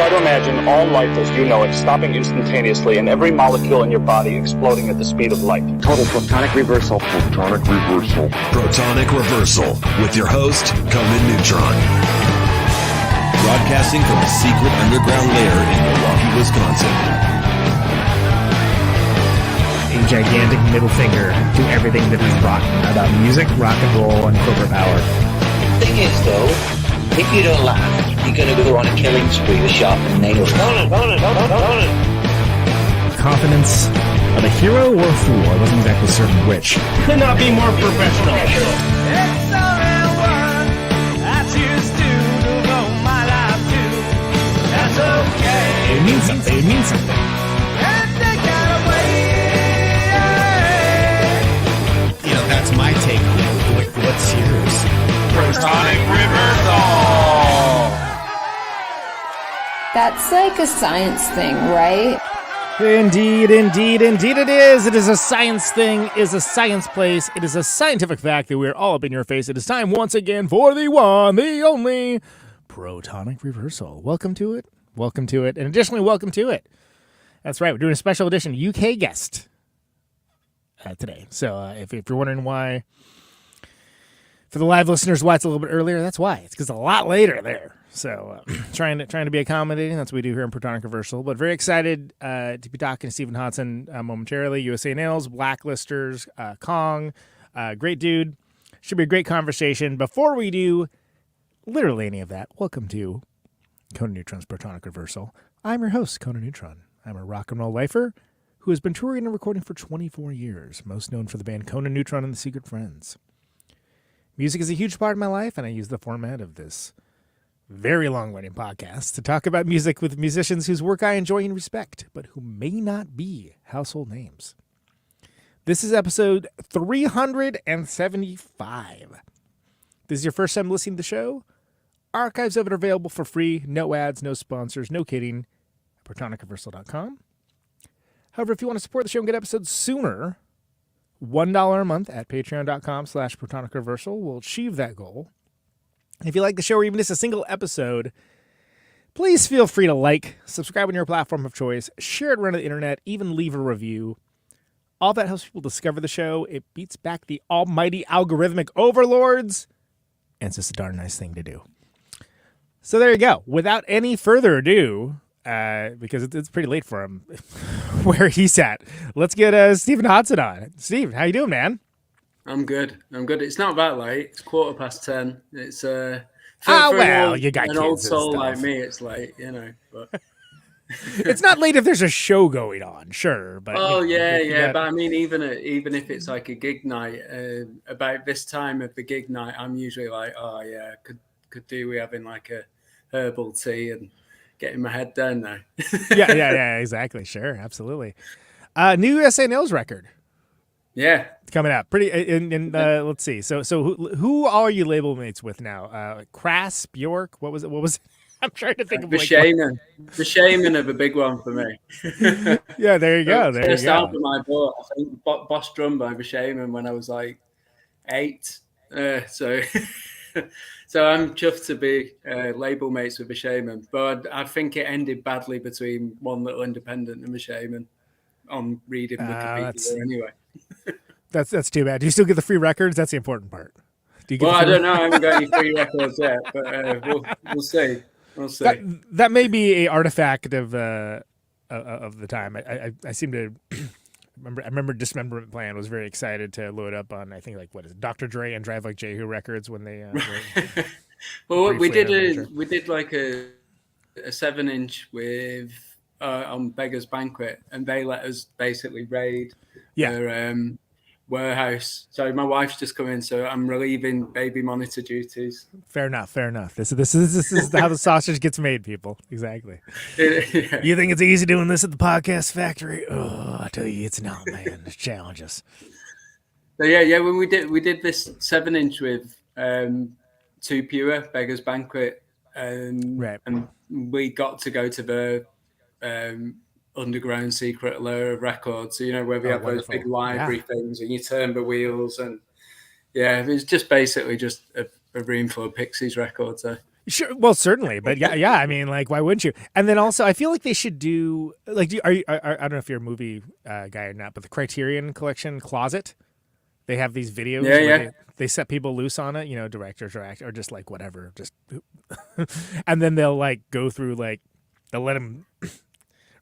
Try to imagine all life as you know it stopping instantaneously and every molecule in your body exploding at the speed of light. Total protonic reversal. Protonic reversal. Protonic Reversal with your host, Conan Neutron. Broadcasting from a secret underground lair in Milwaukee, Wisconsin. A gigantic middle finger to everything that is rotten about music, rock and roll, and corporate power. The thing is, though, if you don't laugh, you're going to go on a killing spree with sharpened nails. Confidence of a hero or a fool. I wasn't exactly certain which. Could not be more professional. It's only one I choose to devote my life to. That's okay. It means something. It means something. And they got away. You know, that's my take. What's yours? Protonic Reversal. That's like a science thing, right? Indeed it is. It is a science thing, it is a science place, it is a scientific fact that we're all up in your face. It is time once again for the one, the only Protonic Reversal. Welcome to it, and additionally, welcome to it. That's right, we're doing a special edition UK guest today. So if you're wondering why, for the live listeners, why it's a little bit earlier, that's why. It's because a lot later there. So trying to be accommodating. That's what we do here in Protonic Reversal. But very excited to be talking to Stephen Hodson momentarily. USA Nails, Blacklisters, Kong. Great dude. Should be a great conversation. Before we do literally any of that, welcome to Conan Neutron's Protonic Reversal. I'm your host, Conan Neutron. I'm a rock and roll lifer who has been touring and recording for 24 years, most known for the band Conan, Neutron, and the Secret Friends. Music is a huge part of my life, and I use the format of this very long-running podcast to talk about music with musicians whose work I enjoy and respect, but who may not be household names. This is episode 375. This is your first time listening to the show? Archives of it are available for free, no ads, no sponsors, no kidding, at ProtonicReversal.com. However, if you want to support the show and get episodes sooner, $1 a month at patreon.com/ProtonicReversal will achieve that goal. If you like the show or even just a single episode, please feel free to like, subscribe on your platform of choice, share it around the internet, even leave a review. All that helps people discover the show. It beats back the almighty algorithmic overlords, and it's just a darn nice thing to do. So there you go. Without any further ado, because it's pretty late for him where he's at, let's get Stephen Hodson on. Steve, how you doing, man? I'm good. It's not that late. It's 10:15. It's you got an old soul like me. It's late, you know. But it's not late if there's a show going on, sure. But But I mean, even if it's like a gig night, about this time of the gig night, I'm usually like, oh yeah, could do we having like a herbal tea and getting my head down now. yeah, exactly. Sure, absolutely. New USA Nails record. Yeah, coming out pretty. And let's see. So who are you label mates with now? Crass, Bjork. What was it? I'm trying to think of the shaman. The shaman of a big one for me. Yeah, there you go. First album I bought, I think, Boss Drum by the Shaman when I was like 8. So I'm chuffed to be label mates with the Shaman, but I think it ended badly between One Little Independent and the Shaman. On reading Wikipedia anyway. That's too bad. Do you still get the free records? That's the important part. I don't know. I haven't got any free records yet, but we'll see. We'll see. That may be a artifact of the time. I seem to remember Dismemberment Plan was very excited to load up on, I think, like, what is it, Dr. Dre and Drive Like Jehu records when they well, we did like a 7-inch with on Beggar's Banquet, and they let us basically raid their warehouse. So my wife's just come in, so I'm relieving baby monitor duties. Fair enough. This is how the sausage gets made, people. Exactly. Yeah. You think it's easy doing this at the podcast factory? Oh, I tell you, it's not, man. There's challenges. So yeah. When we did this 7-inch with Too Pure, Beggar's Banquet, right, and we got to go to the underground secret layer of records, you know, where we have wonderful. Those big library things, and you turn the wheels, and it was just basically just a room full of Pixies records. Sure. Well, certainly, but yeah. I mean, like, why wouldn't you? And then also, I feel like they should do like, I don't know if you're a movie guy or not, but the Criterion Collection Closet, they have these videos where they set people loose on it, directors or actors or just like whatever, just, and then they'll like go through like they'll let them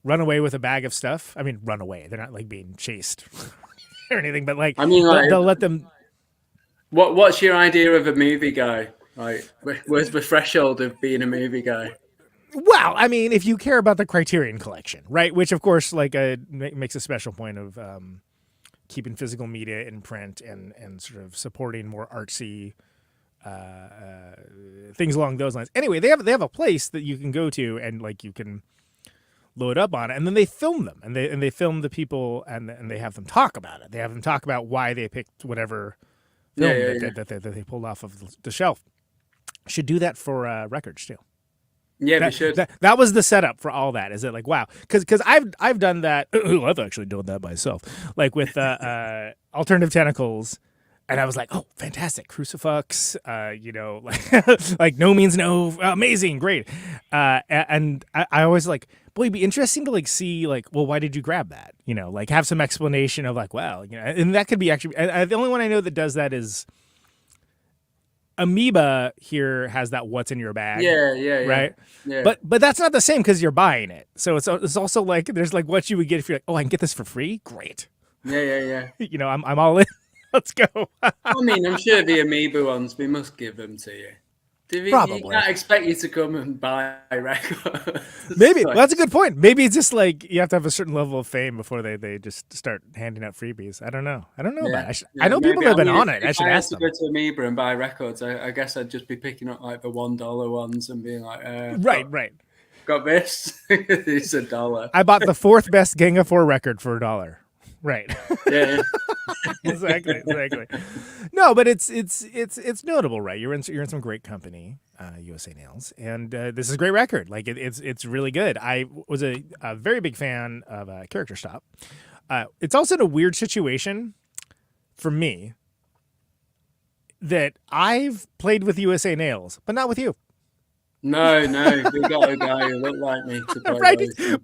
run away with a bag of stuff. I mean, run away. They're not like being chased or anything, but like, they'll let them. What's your idea of a movie guy? Like, where's the threshold of being a movie guy? Well, I mean, if you care about the Criterion Collection, right, which of course, like, makes a special point of keeping physical media in print and sort of supporting more artsy things along those lines. Anyway, they have a place that you can go to and like you can load up on it, and then they film them and they film the people and they have them talk about it. They have them talk about why they picked whatever film that they pulled off of the shelf. Should do that for records too. Yeah, we should. That was the setup for all that. Is it like, wow? Because I've done that. I've actually done that myself. Like with Alternative Tentacles, and I was like, oh, fantastic, Crucifix. Like No Means No, amazing, great. And I always like, boy, it'd be interesting to like see like, well, why did you grab that? Like have some explanation of like, well, and that could be actually. The only one I know that does that is. Amoeba here has that what's in your bag. Yeah. Right? Yeah. But that's not the same because you're buying it. So it's also like there's like what you would get if you're like, oh, I can get this for free? Great. Yeah. I'm all in. Let's go. I mean, I'm sure the Amoeba ones, we must give them to you. Probably. You can't expect you to come and buy records. Maybe. Well, that's a good point. Maybe it's just like you have to have a certain level of fame before they just start handing out freebies. I don't know about it. I know people that have been on it. I should ask them. If I had to go to Amoeba and buy records, I guess I'd just be picking up like the $1 ones and being like, right. Got this. It's $1. I bought the fourth best Gang of Four record for $1. Right. Yeah. exactly. No, but it's notable, right? You're in some great company, USA Nails, and this is a great record. Like it's really good. I was a very big fan of Character Stop. It's also in a weird situation for me that I've played with USA Nails, but not with you. No, we got a guy who looked like me to play right, with.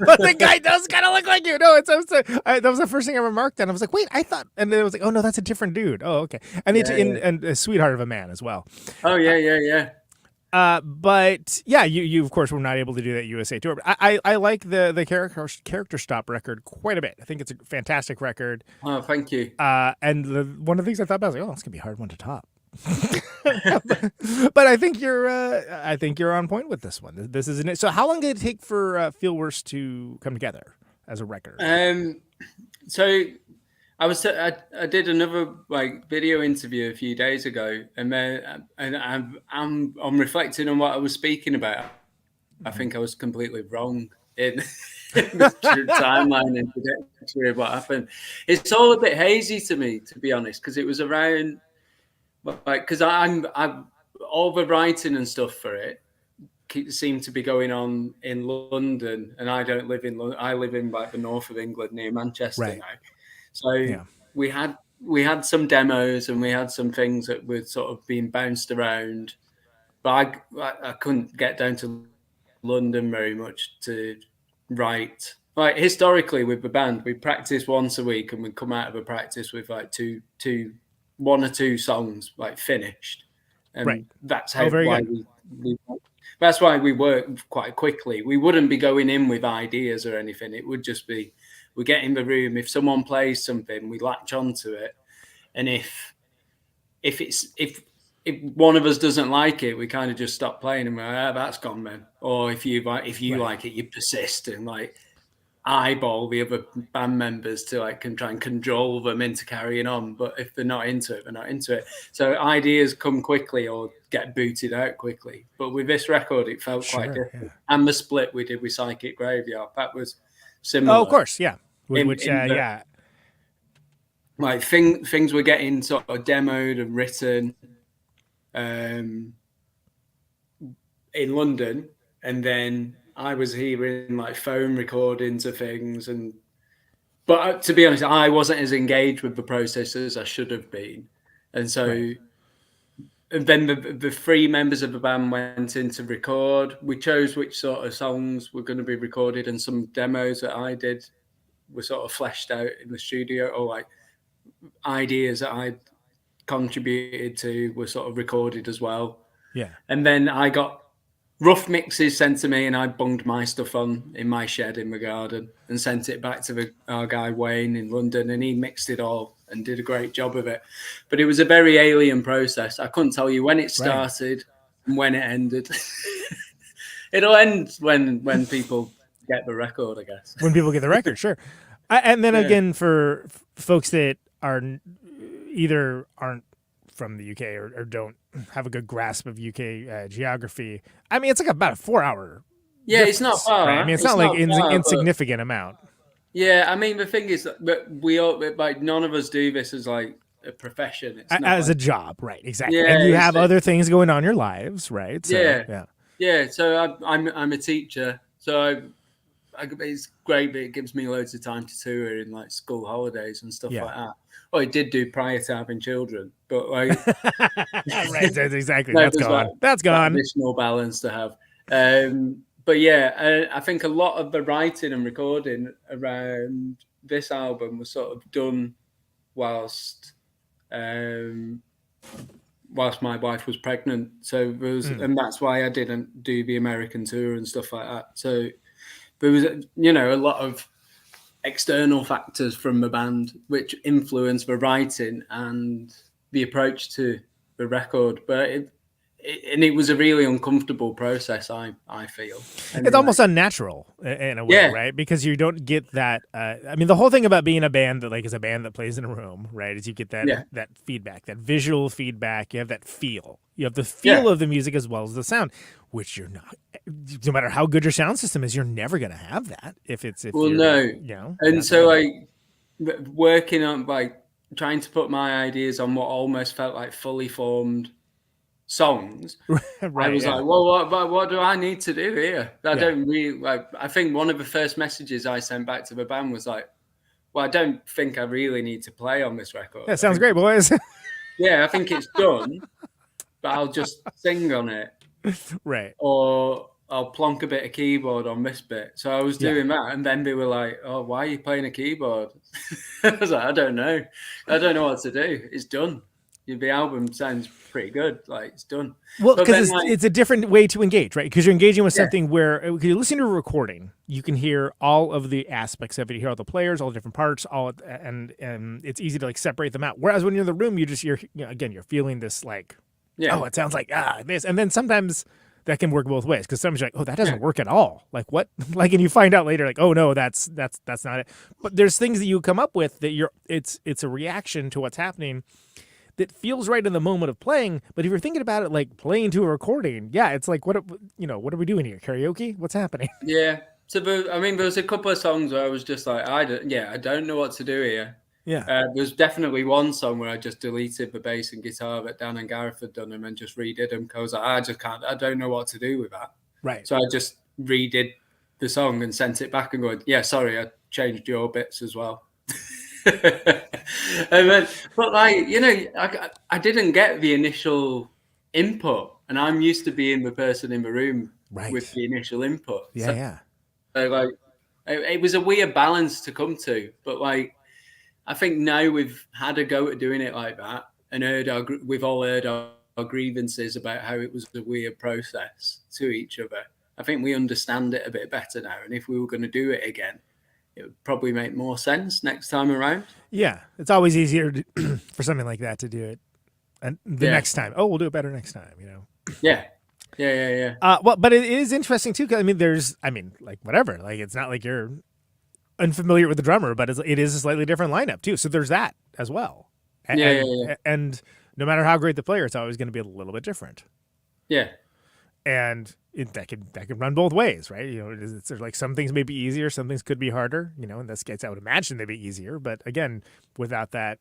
but the guy does kind of look like you. No, that was the first thing I ever marked down. I was like, wait, I thought, and then I was like, oh no, that's a different dude. Oh, okay, and and a sweetheart of a man as well. Oh yeah. But yeah, you of course were not able to do that USA tour. But I like the Character Stop record quite a bit. I think it's a fantastic record. Oh, thank you. And one of the things I thought about was like, oh, it's gonna be a hard one to top. But I think you're on point with this one. This isn't it. So how long did it take for Feel Worse to come together as a record? So I did another like video interview a few days ago, and I'm reflecting on what I was speaking about. I think I was completely wrong in the timeline and trajectory of what happened. It's all a bit hazy to me, to be honest, because it was around. Like, because I'm all the writing and stuff for it seemed to be going on in London, and I don't live in London. I live in like the north of England near Manchester now. So we had some demos and we had some things that were sort of being bounced around, but I couldn't get down to London very much to write. Like historically with the band, we practice once a week and we'd come out of a practice with like one or two songs like finished, and that's how that's why we work quite quickly. We wouldn't be going in with ideas or anything. It would just be we get in the room. If someone plays something, we latch onto it, and if one of us doesn't like it, we kind of just stop playing and we're like, that's gone, man. Or if you like it, you persist and like eyeball the other band members to like can try and cajole them into carrying on, but if they're not into it, they're not into it. So ideas come quickly or get booted out quickly. But with this record, it felt quite different. Yeah. And the split we did with Psychic Graveyard, that was similar. Oh, of course, yeah. Like things were getting sort of demoed and written in London, and then I was hearing like phone recordings of things, but to be honest, I wasn't as engaged with the process as I should have been, and so and then the three members of the band went in to record. We chose which sort of songs were going to be recorded, and some demos that I did were sort of fleshed out in the studio, or like ideas that I contributed to were sort of recorded as well. Yeah. And then I got rough mixes sent to me, and I bunged my stuff on in my shed in the garden and sent it back to our guy Wayne in London, and he mixed it all and did a great job of it. But it was a very alien process. I couldn't tell you when it started and when it ended. It'll end when people get the record, I guess. When people get the record, sure. And then again, for folks that aren't from the UK or don't have a good grasp of UK geography, I mean, it's like about a 4-hour. Yeah, it's not far. Right? I mean, it's not like insignificant amount. Yeah, I mean, the thing is that we all, like, none of us do this as like a profession. It's not as like, a job, right? Exactly. Yeah, and you have other things going on in your lives, right? So, yeah. So I'm a teacher, so it's great, but it gives me loads of time to tour in like school holidays and stuff like that. Oh, I did do prior to having children, but like, right, that's exactly. No, That's gone. like, that's gone. Additional balance to have. But yeah, I think a lot of the writing and recording around this album was sort of done whilst my wife was pregnant. So there was, and that's why I didn't do the American tour and stuff like that. So there was, a lot of external factors from the band which influenced the writing and the approach to the record. But it was a really uncomfortable process, I feel. Anyway. It's almost unnatural in a way, right? Because you don't get that. I mean, the whole thing about being a band that is a band that plays in a room, right? Is you get that feedback, that visual feedback. You have that feel. You have the feel of the music as well as the sound, which you're not. No matter how good your sound system is, you're never going to have that And so working on trying to put my ideas on what almost felt like fully formed songs. I was like, well, what do I need to do here? I don't really I think one of the first messages I sent back to the band was like, well, I don't think I really need to play on this record. That sounds great, boys. Yeah, I think it's done, but I'll just sing on it. Right. Or I'll plonk a bit of keyboard on this bit. So I was doing that, and then they were like, oh, why are you playing a keyboard? I was like, I don't know what to do. It's done. The album sounds pretty good. Like, it's done. Well, because it's a different way to engage, right? Because you're engaging with something where you listen to a recording, you can hear all of the aspects of it. You hear all the players, all the different parts, and it's easy to separate them out. Whereas when you're in the room, you're feeling this oh, it sounds like this, and then sometimes that can work both ways, because sometimes you're like, oh, that doesn't work at all. Like, what? And you find out later, oh no, that's not it. But there's things that you come up with that it's a reaction to what's happening that feels right in the moment of playing. But if you're thinking about it like playing to a recording, it's like, what are we doing here? Karaoke? What's happening? Yeah. So there was a couple of songs where I was just like, I don't know what to do here. Yeah. There's definitely one song where I just deleted the bass and guitar that Dan and Gareth had done them and just redid them, because I don't know what to do with that. Right. So I just redid the song and sent it back and going, yeah, sorry, I changed your bits as well. But I didn't get the initial input, and I'm used to being the person in the room with the initial input. So it was a weird balance to come to, but I think now we've had a go at doing it like that, and we've all heard our grievances about how it was a weird process to each other. I think we understand it a bit better now, and if we were going to do it again, it would probably make more sense next time around. Yeah, it's always easier for something like that to do it, and next time. Oh, we'll do it better next time. Yeah. Well, but it is interesting too, because whatever. It's not like you're unfamiliar with the drummer, but it is a slightly different lineup too. So there's that as well. And no matter how great the player, it's always going to be a little bit different. Yeah. And that could run both ways, right? It's some things may be easier, some things could be harder. In this case, I would imagine they'd be easier, but again, without that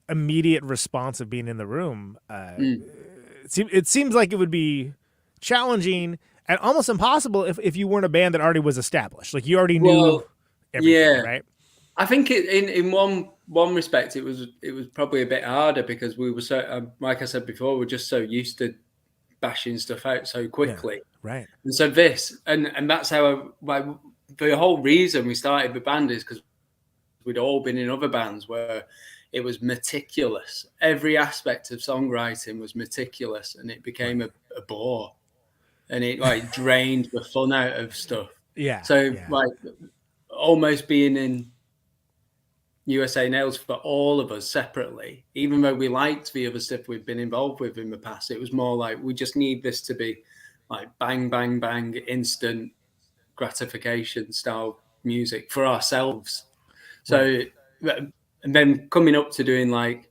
immediate response of being in the room, it seems like it would be challenging and almost impossible if you weren't a band that already was established. You already knew everything, right? I think in one respect it was probably a bit harder because we were so like I said before, we're just so used to bashing stuff out so quickly. Yeah, right. And so this and that's how the whole reason we started the band is because we'd all been in other bands where it was meticulous. Every aspect of songwriting was meticulous, and it became a bore, and it like drained the fun out of stuff. Yeah. So like almost being in USA Nails for all of us separately, even though we liked the other stuff we've been involved with in the past, it was more like we just need this to be like bang, bang, bang, instant gratification style music for ourselves. So, and then coming up to doing like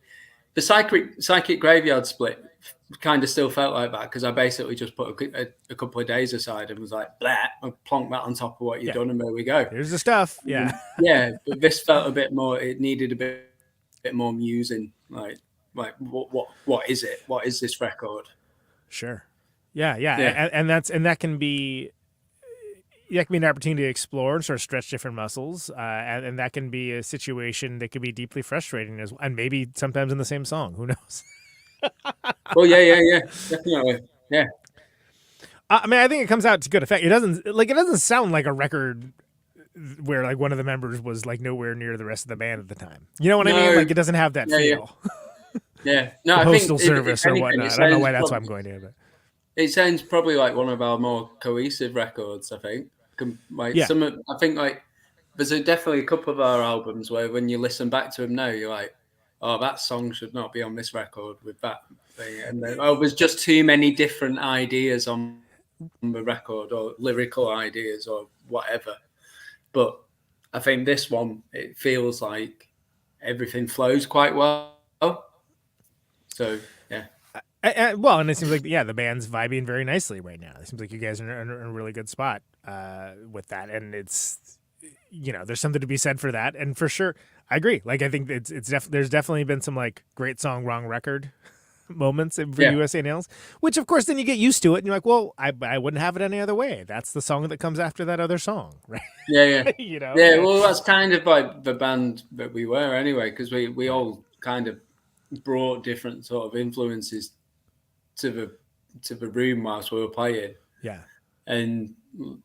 the psychic graveyard split kind of still felt like that because I basically just put a couple of days aside and was like, blah, I'll plonk that on top of what you've done and there we go. Here's the stuff. Yeah. Yeah. But this felt a bit more, it needed a bit more musing. Like what is it? What is this record? Sure. Yeah. And that can be an opportunity to explore and sort of stretch different muscles. And that can be a situation that could be deeply frustrating as well. And maybe sometimes in the same song, who knows? Well, yeah, definitely. Yeah. I mean, I think it comes out to good effect. It doesn't sound like a record where like one of the members was like nowhere near the rest of the band at the time. You know what I mean? Like it doesn't have that feel. Yeah. No, the I postal think service or whatnot. I don't know why that's what I'm going to. But it sounds probably like one of our more cohesive records. I think. I think like there's definitely a couple of our albums where when you listen back to them now, you're like, oh, that song should not be on this record with that thing. And then, there's just too many different ideas on the record or lyrical ideas or whatever. But I think this one, it feels like everything flows quite well. So, yeah. And it seems like, the band's vibing very nicely right now. It seems like you guys are in a really good spot with that. And it's, there's something to be said for that. And for sure, I agree. Like, I think there's definitely been some like great song, wrong record moments for USA Nails, which of course then you get used to it and you're like, well, I wouldn't have it any other way. That's the song that comes after that other song, right? Yeah. Yeah, well, that's kind of like the band that we were anyway, because we all kind of brought different sort of influences to the room whilst we were playing. Yeah. And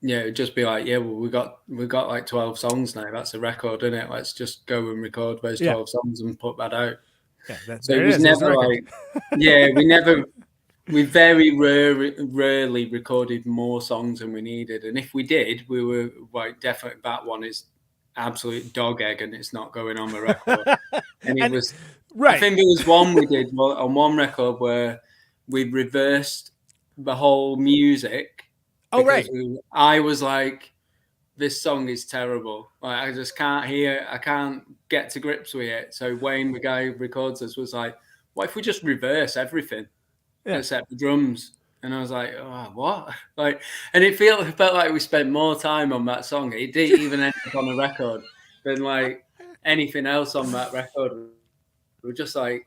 it'd just be like, well, we got like 12 songs now. That's a record, isn't it? Let's just go and record those 12 songs and put that out. Yeah, so it was never like, we very rarely recorded more songs than we needed. And if we did, we were like, definitely that one is absolute dog egg and it's not going on the record. And it was, right. I think there was one we did on one record where we reversed the whole music. Oh, right. I was like, this song is terrible. Like, I just can't hear. I can't get to grips with it. So Wayne, the guy who records us, was like, what if we just reverse everything except the drums? And I was like, oh, what? Like, and it felt like we spent more time on that song. It didn't even end up on the record than like anything else on that record. We were just like,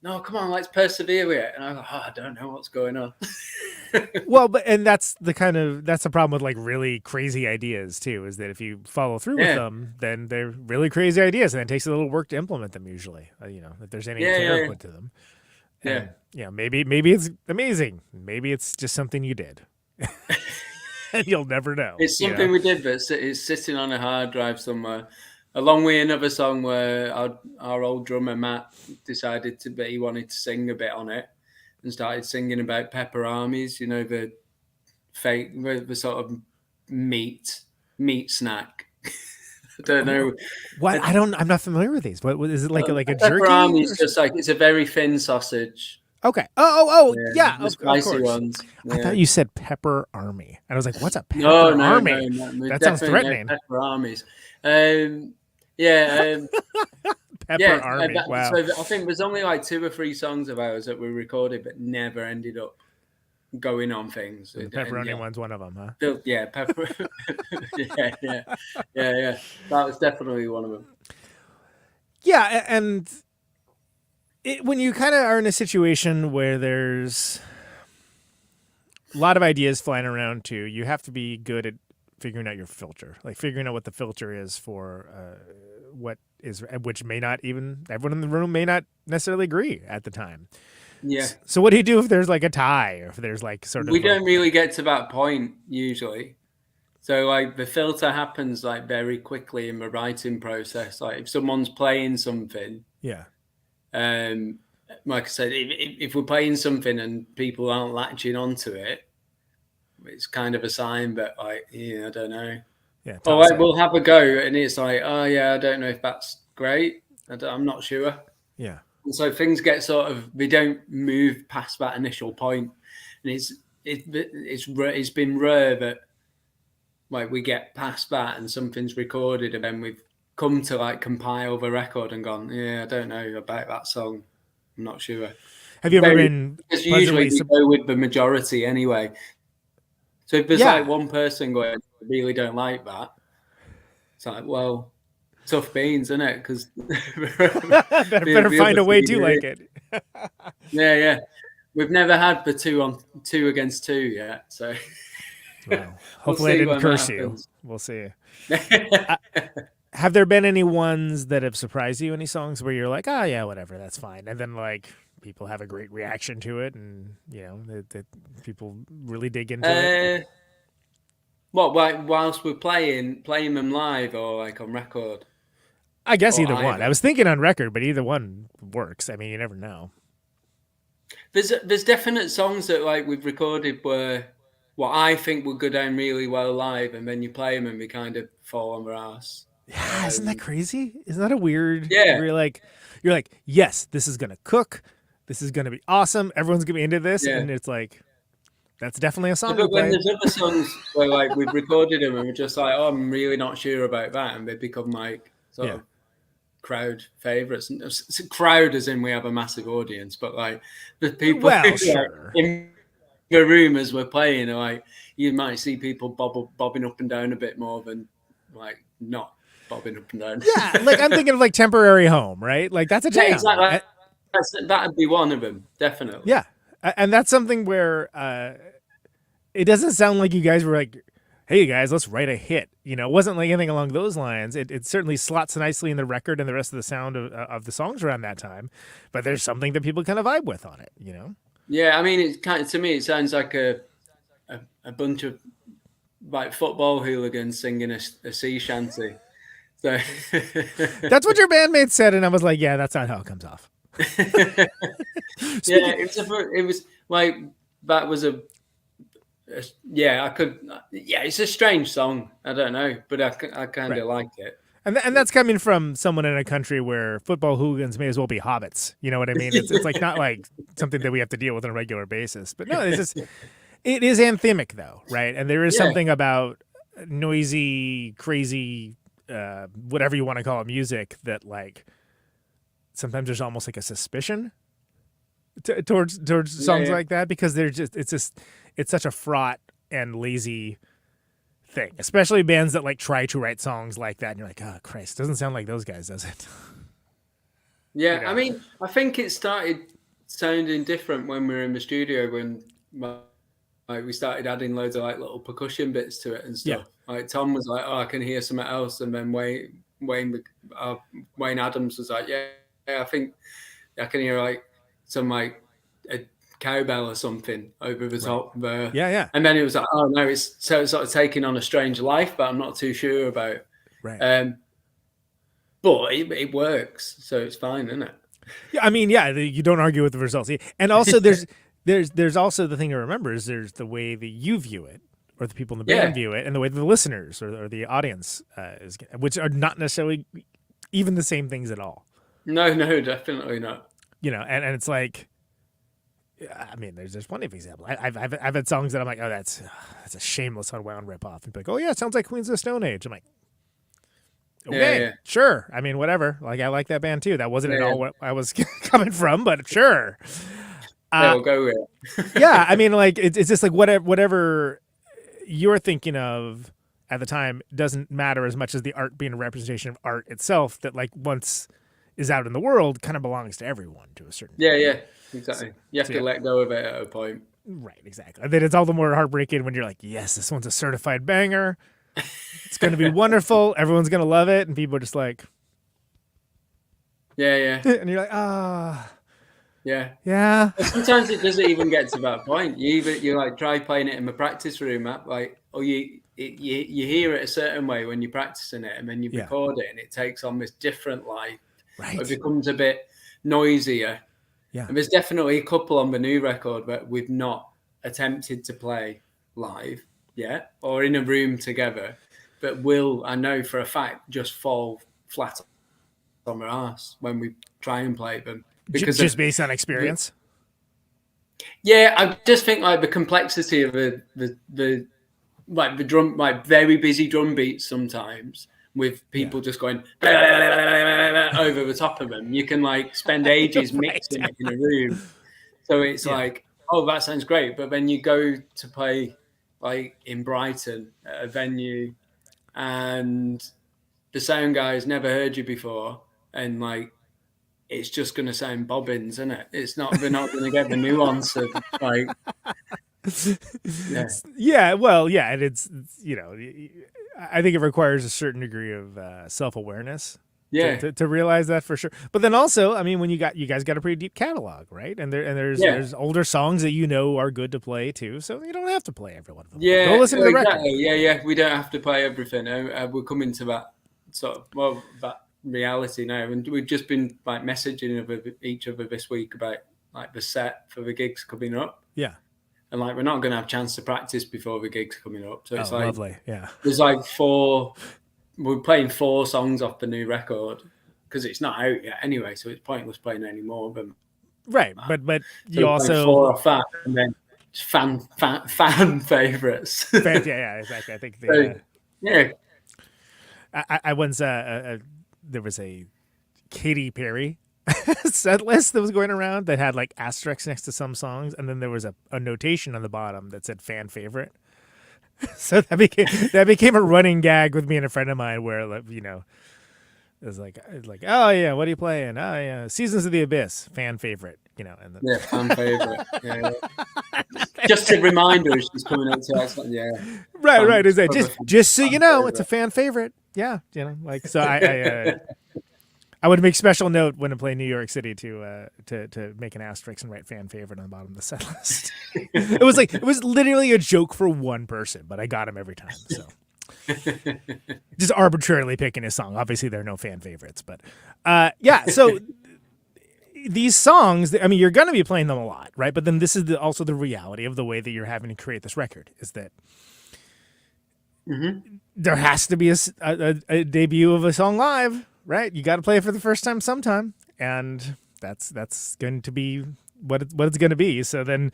no, come on, let's persevere with it. And I was like, I don't know what's going on. Well, that's the problem with like really crazy ideas too, is that if you follow through with them, then they're really crazy ideas, and it takes a little work to implement them usually. If there's any care put to them. And, maybe it's amazing. Maybe it's just something you did, and you'll never know. It's something we did, but it's sitting on a hard drive somewhere. Along with another song where our old drummer Matt decided he wanted to sing a bit on it, and started singing about pepper armies. The fake, the sort of meat snack. I don't know what. I'm not familiar with these. What is it like? Like a jerky? Pepper army is just like, it's a very thin sausage. Okay. Yeah. The spicy ones. Yeah. I thought you said pepper army, and I was like, "What's a pepper army?" No, that sounds threatening. Pepper armies. Pepper army. Wow. So I think there's only like 2 or 3 songs of ours that we recorded, but never ended up going on things. The pepperoni one's one of them, huh? Yeah, pepper. yeah. That was definitely one of them. Yeah, and when you kind of are in a situation where there's a lot of ideas flying around too, you have to be good at figuring out your filter, like figuring out what the filter is for which may not even everyone in the room may not necessarily agree at the time. Yeah. So what do you do if there's like a tie, or if there's like sort of? We don't really get to that point usually. So like the filter happens like very quickly in the writing process. Like if someone's playing something, yeah. Like I said, if we're playing something and people aren't latching onto it, it's kind of a sign that like, I don't know. Yeah. Or like we'll have a go and it's like, oh yeah, I don't know if that's great. I'm not sure. Yeah. And so things get sort of, they don't move past that initial point. And it's been rare that like we get past that and something's recorded and then we've come to like compile the record and gone, yeah, I don't know about that song. I'm not sure. Have you ever been? Because usually we go with the majority anyway. So if there's like one person going, I really don't like that, it's like, well, tough beans, isn't it? Because better find a way to like it. Yeah. We've never had the 2 against 2 yet, so. Well, hopefully I didn't curse you. We'll see. Have there been any ones that have surprised you? Any songs where you're like, oh yeah, whatever, that's fine, and then like people have a great reaction to it, and that people really dig into it? What? Whilst we're playing them live or like on record? I guess either one. I was thinking on record, but either one works. I mean, you never know. There's definite songs that like we've recorded where what I think would go down really well live, and then you play them and we kind of fall on their ass. Yeah, isn't that crazy? Isn't that a weird? Yeah. You're like, yes, this is gonna cook. This is gonna be awesome. Everyone's gonna be into this, and it's like, that's definitely a song. But when there's other songs where like we've recorded them and we're just like, oh, I'm really not sure about that, and they become like sort of crowd favorites. Crowd as in we have a massive audience, but like the people in the room as we're playing, like you might see people bobbing up and down a bit more than like not bobbing up and down. Yeah, like I'm thinking of like Temporary Home, right? Like that's a jam. Yeah, exactly. That'd be one of them, definitely. Yeah, and that's something where it doesn't sound like you guys were like, hey guys, let's write a hit. It wasn't like anything along those lines. It certainly slots nicely in the record and the rest of the sound of the songs around that time, but there's something that people kind of vibe with on it, Yeah, I mean, it's kind of, to me, it sounds like a bunch of like football hooligans singing a sea shanty. So that's what your bandmates said, and I was like, yeah, that's not how it comes off. It was like that was it's a strange song. I don't know, but I kind of like it. And that's coming from someone in a country where football hooligans may as well be hobbits. You know what I mean? It's like not like something that we have to deal with on a regular basis. But no, it is anthemic though, right? And there is something about noisy, crazy, whatever you want to call it, music that like sometimes there's almost like a suspicion towards songs like that, because it's such a fraught and lazy thing, especially bands that like try to write songs like that, and you're like, oh Christ, doesn't sound like those guys, does it? Yeah, I mean, I think it started sounding different when we were in the studio, when like we started adding loads of like little percussion bits to it and stuff. Like Tom was like, oh, I can hear something else, and then Wayne Adams was like, yeah, I think I can hear like some like a cowbell or something over the top there. Yeah. And then it was like, oh no, it's sort of taking on a strange life, but I'm not too sure about. Right. But it works, so it's fine, isn't it? Yeah, I mean, you don't argue with the results. And also there's also the thing to remember is there's the way that you view it, or the people in the band view it, and the way that the listeners or the audience is, which are not necessarily even the same things at all. No, definitely not. And it's like, I mean, there's plenty of examples. I've had songs that I'm like, oh, that's a shameless unwound ripoff, and be like, oh yeah, it sounds like Queens of the Stone Age. I'm like, okay, sure. I mean, whatever. Like, I like that band too. That wasn't at all what I was coming from, but sure. We'll go with it. Yeah, I mean, like it's just like whatever you're thinking of at the time doesn't matter as much as the art being a representation of art itself. That like once is out in the world, kind of belongs to everyone to a certain. Yeah, exactly. You have to let go of it at a point. Right, exactly. And then it's all the more heartbreaking when you're like, yes, this one's a certified banger. It's going to be wonderful. Everyone's going to love it, and people are just like, Yeah. and you're like, yeah. But sometimes it doesn't even get to that point. You like try playing it in the practice room, or you hear it a certain way when you're practicing it, and then you record it, and it takes on this different life. Right. It becomes a bit noisier. Yeah. And there's definitely a couple on the new record that we've not attempted to play live yet, or in a room together, but will, I know for a fact, just fall flat on their ass when we try and play them. Because just based on experience. Yeah, I just think like the complexity of the drum, like very busy drum beats sometimes with people just going over the top of them. You can like spend ages mixing it in a room. So it's like, oh, that sounds great. But then you go to play like in Brighton at a venue and the sound guy's never heard you before, and like it's just going to sound bobbins, isn't it? It's not. They're not going to get the nuance of like. Yeah. Well, yeah, and it's I think it requires a certain degree of self-awareness. Yeah. To realize that for sure. But then also, I mean, when you guys got a pretty deep catalog, right? And there's older songs that are good to play too, so you don't have to play every one of them. Yeah. Go listen to the record. Yeah. We don't have to play everything. We're coming to that sort of that reality now, and we've just been like messaging each other this week about like the set for the gigs coming up. Yeah. And like we're not going to have a chance to practice before the gigs coming up, so it's like lovely. Yeah. There's like we're playing 4 songs off the new record because it's not out yet anyway, so it's pointless playing any more of them. Right, but you so also 4 off that, and then fan favorites. Yeah, exactly. I think I once there was a Katy Perry set list that was going around that had like asterisks next to some songs, and then there was a notation on the bottom that said fan favorite. So that became a running gag with me and a friend of mine, where it was like, oh yeah, what are you playing? Oh yeah, Seasons of the Abyss, fan favorite, and then... fan favorite. Yeah. Just a reminder, she's coming up to us. Yeah, right. Is that just so you know, it's a fan favorite. Yeah, like so. I would make special note when I play New York City to make an asterisk and write fan favorite on the bottom of the set list. It was literally a joke for one person, but I got him every time. So just arbitrarily picking a song. Obviously, there are no fan favorites, but So these songs, I mean, you're going to be playing them a lot, right? But then this is also the reality of the way that you're having to create this record is that there has to be a debut of a song live. Right, you got to play it for the first time sometime, and that's going to be what it's going to be. So you're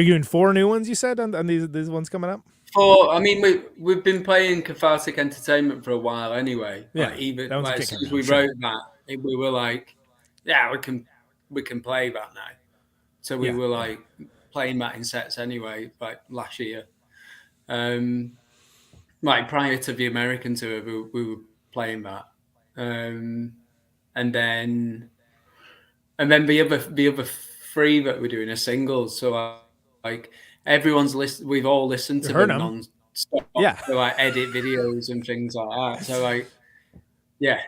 doing 4 new ones, you said, on these ones coming up. 4. I mean, we've been playing Cathartic Entertainment for a while anyway. Yeah, like, even like, as soon as we wrote that, we were like, yeah, we can play that now. So we were like playing that in sets anyway, like last year. Like prior to the American tour, we were playing that. And then the other 3 that we're doing are singles. So like everyone's we've all listened to them non-stop. Yeah. So like edit videos and things like that. So like, yeah.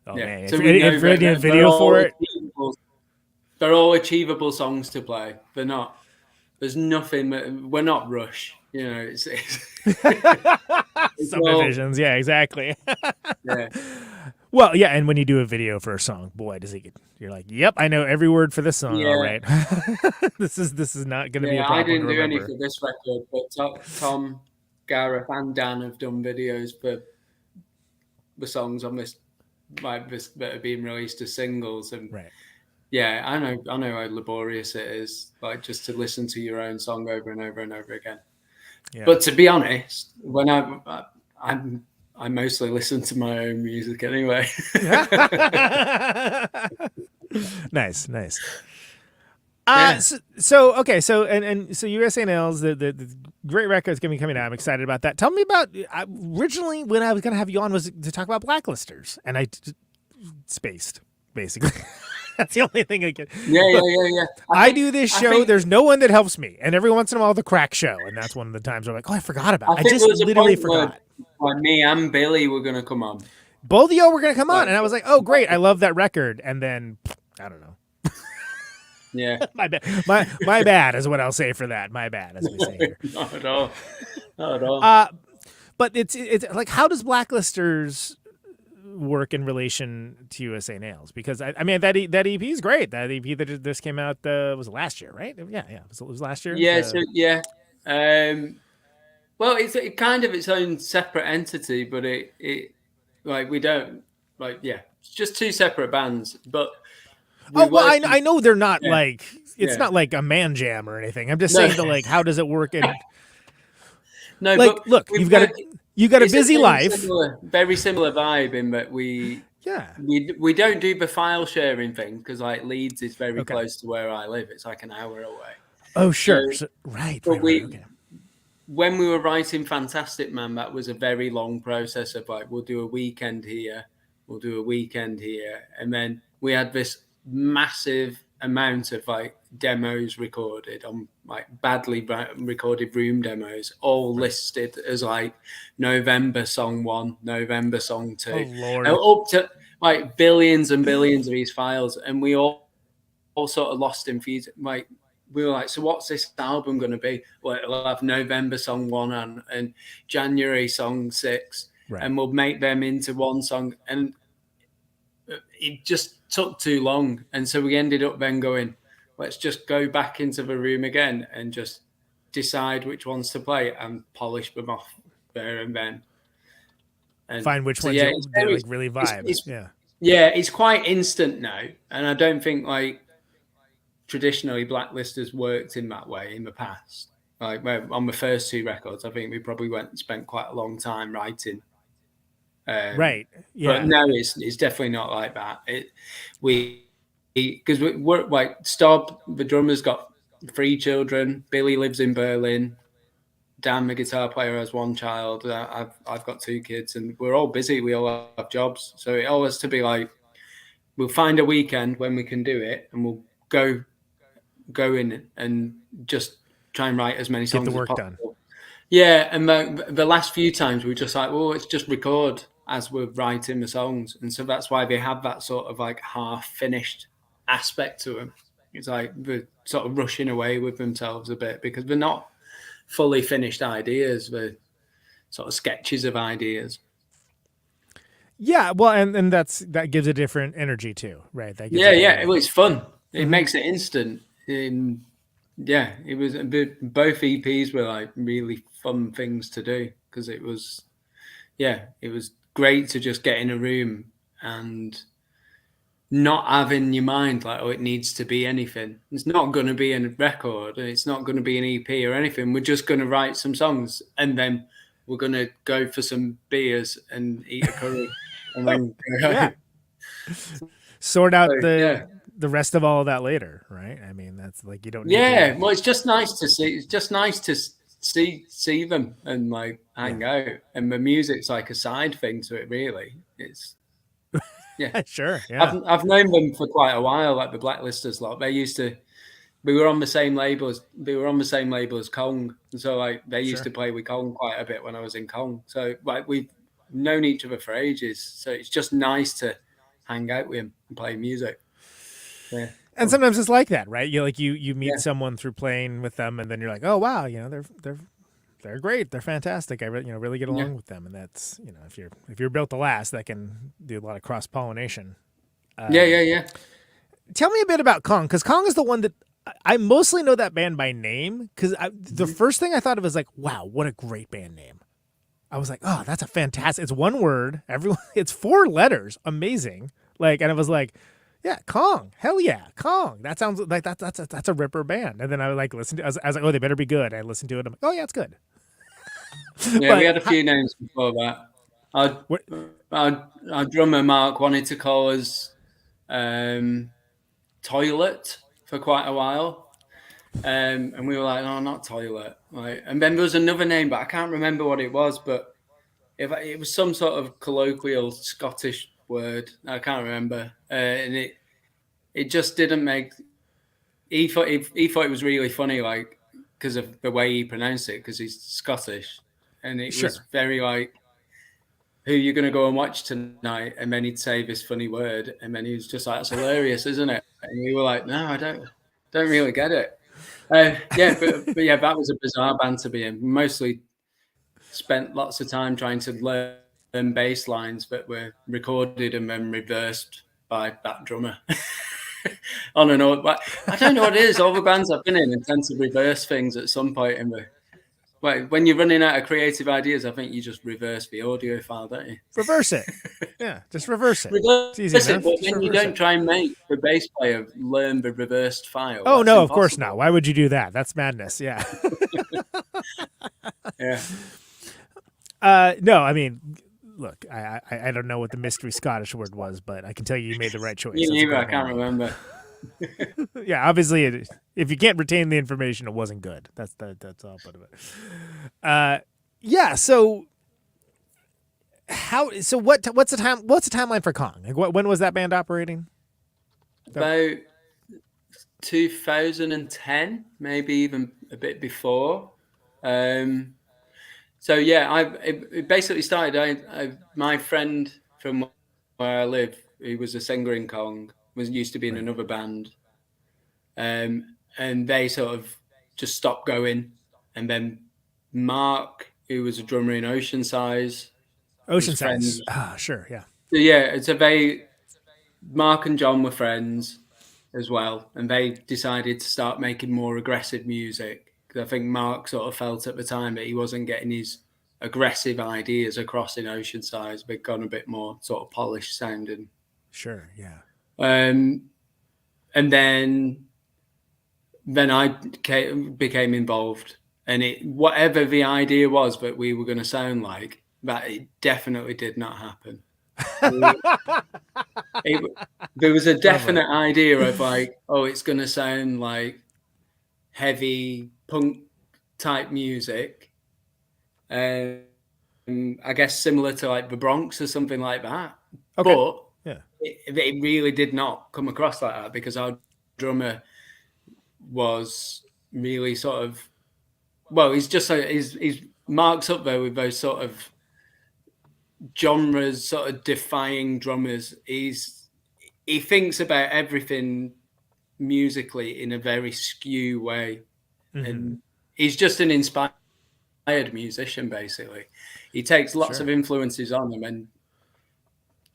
Oh man! So if you're doing a video for it, they're all achievable songs to play. They're not. There's nothing. We're not Rush. It's subdivisions. Yeah, exactly. Yeah. Well, yeah, and when you do a video for a song, boy, does it get. You're like, yep, I know every word for this song. Yeah. All right. This is not going to be a problem. I didn't to do any remember. for this record, but Tom, Gareth, and Dan have done videos for the songs on this, like this that are being released as singles, and right. Yeah, I know how laborious it is, like just to listen to your own song over and over and over again. Yeah. But to be honest, when I mostly listen to my own music anyway. Nice. Yeah. So USA Nails, the great record's gonna be coming out. I'm excited about that. Tell me about originally when I was gonna have you on was to talk about Blacklisters, and I spaced basically. That's the only thing I get. Yeah. I do this show. There's no one that helps me, and every once in a while, the crack show, and that's one of the times I'm like, oh, I forgot about it. I just literally forgot. When me and Billy were going to come on. both of y'all were going to come on. And I was like, oh, great. I love that record. And then, I don't know. Yeah. My bad. My bad is what I'll say for that. My bad, as we say here. Not at all. Not at all. But it's like, how does Blacklisters work in relation to USA Nails? Because I mean that EP is great. That EP that just came out was last year, right? Yeah. It was last year. Yeah. Well, it's kind of its own separate entity, but it like we don't like it's just two separate bands. But I know they're not like it's not like a man jam or anything. I'm just saying like how does it work in No, like but look, you've got a busy life. Very similar vibe in that we don't do the file sharing thing because like Leeds is very close to where I live. It's like an hour away. Oh sure, right. Okay. When we were writing Fantastic Man, that was a very long process of like we'll do a weekend here, we'll do a weekend here, and then we had this massive amount of like demos recorded on like badly recorded room demos, all listed as like November song 1, November song 2, oh, Lord. Up to like billions and billions of these files, and we all sort of lost in feeds. Like we were like, so what's this album going to be? Well, it'll have November song 1 and January song 6, and we'll make them into one song, and it just took too long. And so we ended up then going, let's just go back into the room again and just decide which ones to play and polish them off there and then. And find which ones that like really vibe. It's quite instant now. And I don't think like traditionally Blacklisters worked in that way in the past. Like on the first 2 records, I think we probably spent quite a long time writing. Right. Yeah. But no, it's definitely not like that. Because we're like Stob, the drummer's got 3 children. Billy lives in Berlin. Dan, the guitar player, has 1 child. I've got 2 kids, and we're all busy. We all have jobs, so it always to be like we'll find a weekend when we can do it, and we'll go in and just try and write as many songs Get the work as possible. done. Yeah, and the last few times we were just like, well, let's just record as we're writing the songs, and so that's why they have that sort of like half finished aspect to them. It's like they're sort of rushing away with themselves a bit because they're not fully finished ideas. They're sort of sketches of ideas. Yeah, well, and that gives a different energy too, right? That gives Well, it's fun. It makes it instant. It was both EPs were like really fun things to do because it was great to just get in a room and not have in your mind like, oh, it needs to be anything. It's not going to be a record, and it's not going to be an EP or anything. We're just going to write some songs, and then we're going to go for some beers and eat a curry, and then sort out the rest of all of that later, right? I mean, that's like you don't. Need well, it's just nice to see. It's just nice to see them and like hang out, and the music's like a side thing to it. Really, it's. Yeah, sure. Yeah, I've known them for quite a while. Like the Blacklisters lot, we were on the same label as Kong, and so like they used to play with Kong quite a bit when I was in Kong. So like we've known each other for ages. So it's just nice to hang out with him and play music. Yeah. And sometimes it's like that, right? You meet someone through playing with them, and then you're like, oh wow, they're great, they're fantastic. I really get along with them, and that's if you're built to last, that can do a lot of cross pollination. Yeah. Tell me a bit about Kong, because Kong is the one that I mostly know that band by name. Because the first thing I thought of was like, wow, what a great band name. I was like, oh, that's a fantastic. It's one word. It's 4 letters. Amazing. And I was like, yeah, Kong. Hell yeah, Kong. That sounds like that's a ripper band. And then I would listened to. I was like, oh, they better be good. I listened to it. I'm like, oh yeah, it's good. Yeah, we had a few names before that. Our drummer Mark wanted to call us Toilet for quite a while, and we were like, no, not Toilet. And then there was another name, but I can't remember what it was. But it was some sort of colloquial Scottish word. I can't remember, and it just didn't make. He thought it was really funny, because of the way he pronounced it, because he's Scottish, and it was very who you're going to go and watch tonight? And then he'd say this funny word, and then he was just like, that's hilarious, isn't it? And we were like, no, I don't really get it. Yeah, but yeah, that was a bizarre band to be in. Mostly spent lots of time trying to learn bass lines that were recorded and then reversed by that drummer. On and on. But I don't know what it is. All the bands I've been in tend to reverse things at some point in the. Well, when you're running out of creative ideas, I think you just reverse the audio file, don't you? Reverse it. Yeah, just reverse it. Reverse it's easy it, but then you don't try and make the bass player learn the reversed file. Oh, That's no, impossible. of course not. Why would you do that? That's madness. Yeah. Yeah. No, I mean, look, I don't know what the mystery Scottish word was, but I can tell you made the right choice. Me neither. I can't remember. Yeah, obviously, if you can't retain the information, it wasn't good. That's all part of it. Yeah. So what's the timeline for Kong? Like, when was that band operating? About 2010, maybe even a bit before. So yeah, it basically started. My friend from where I live, he was a singer in Kong, used to be in another band, and they sort of just stopped going. And then Mark, who was a drummer in Oceansize, sure, yeah. So yeah, Mark and John were friends as well, and they decided to start making more aggressive music. I think Mark sort of felt at the time that he wasn't getting his aggressive ideas across in Oceansize, but gone a bit more sort of polished sounding. Sure, yeah. And then I became involved, and whatever the idea was that we were going to sound like, that it definitely did not happen. There was a definite idea of like, oh, it's going to sound like heavy punk type music, I guess similar to like the Bronx or something like that. Okay. But yeah, it really did not come across like that, because our drummer was really sort of, well, he's just he's marks up there with those sort of genres, sort of defying drummers. He thinks about everything musically in a very skew way. Mm-hmm. And he's just an inspired musician, basically. He takes lots of influences on him and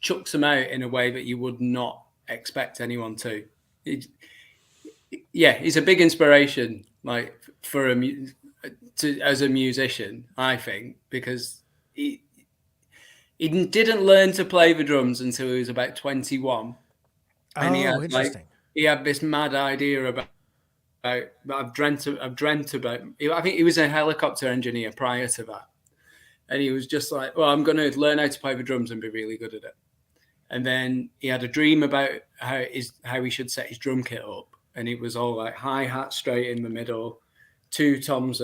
chucks them out in a way that you would not expect anyone to. He's a big inspiration, like as a musician, I think, because he didn't learn to play the drums until he was about 21. And interesting. He had this mad idea about I've dreamt about. I think he was a helicopter engineer prior to that, and he was just like, well, I'm going to learn how to play the drums and be really good at it. And then he had a dream about how he should set his drum kit up, and it was all like hi-hat straight in the middle, 2 toms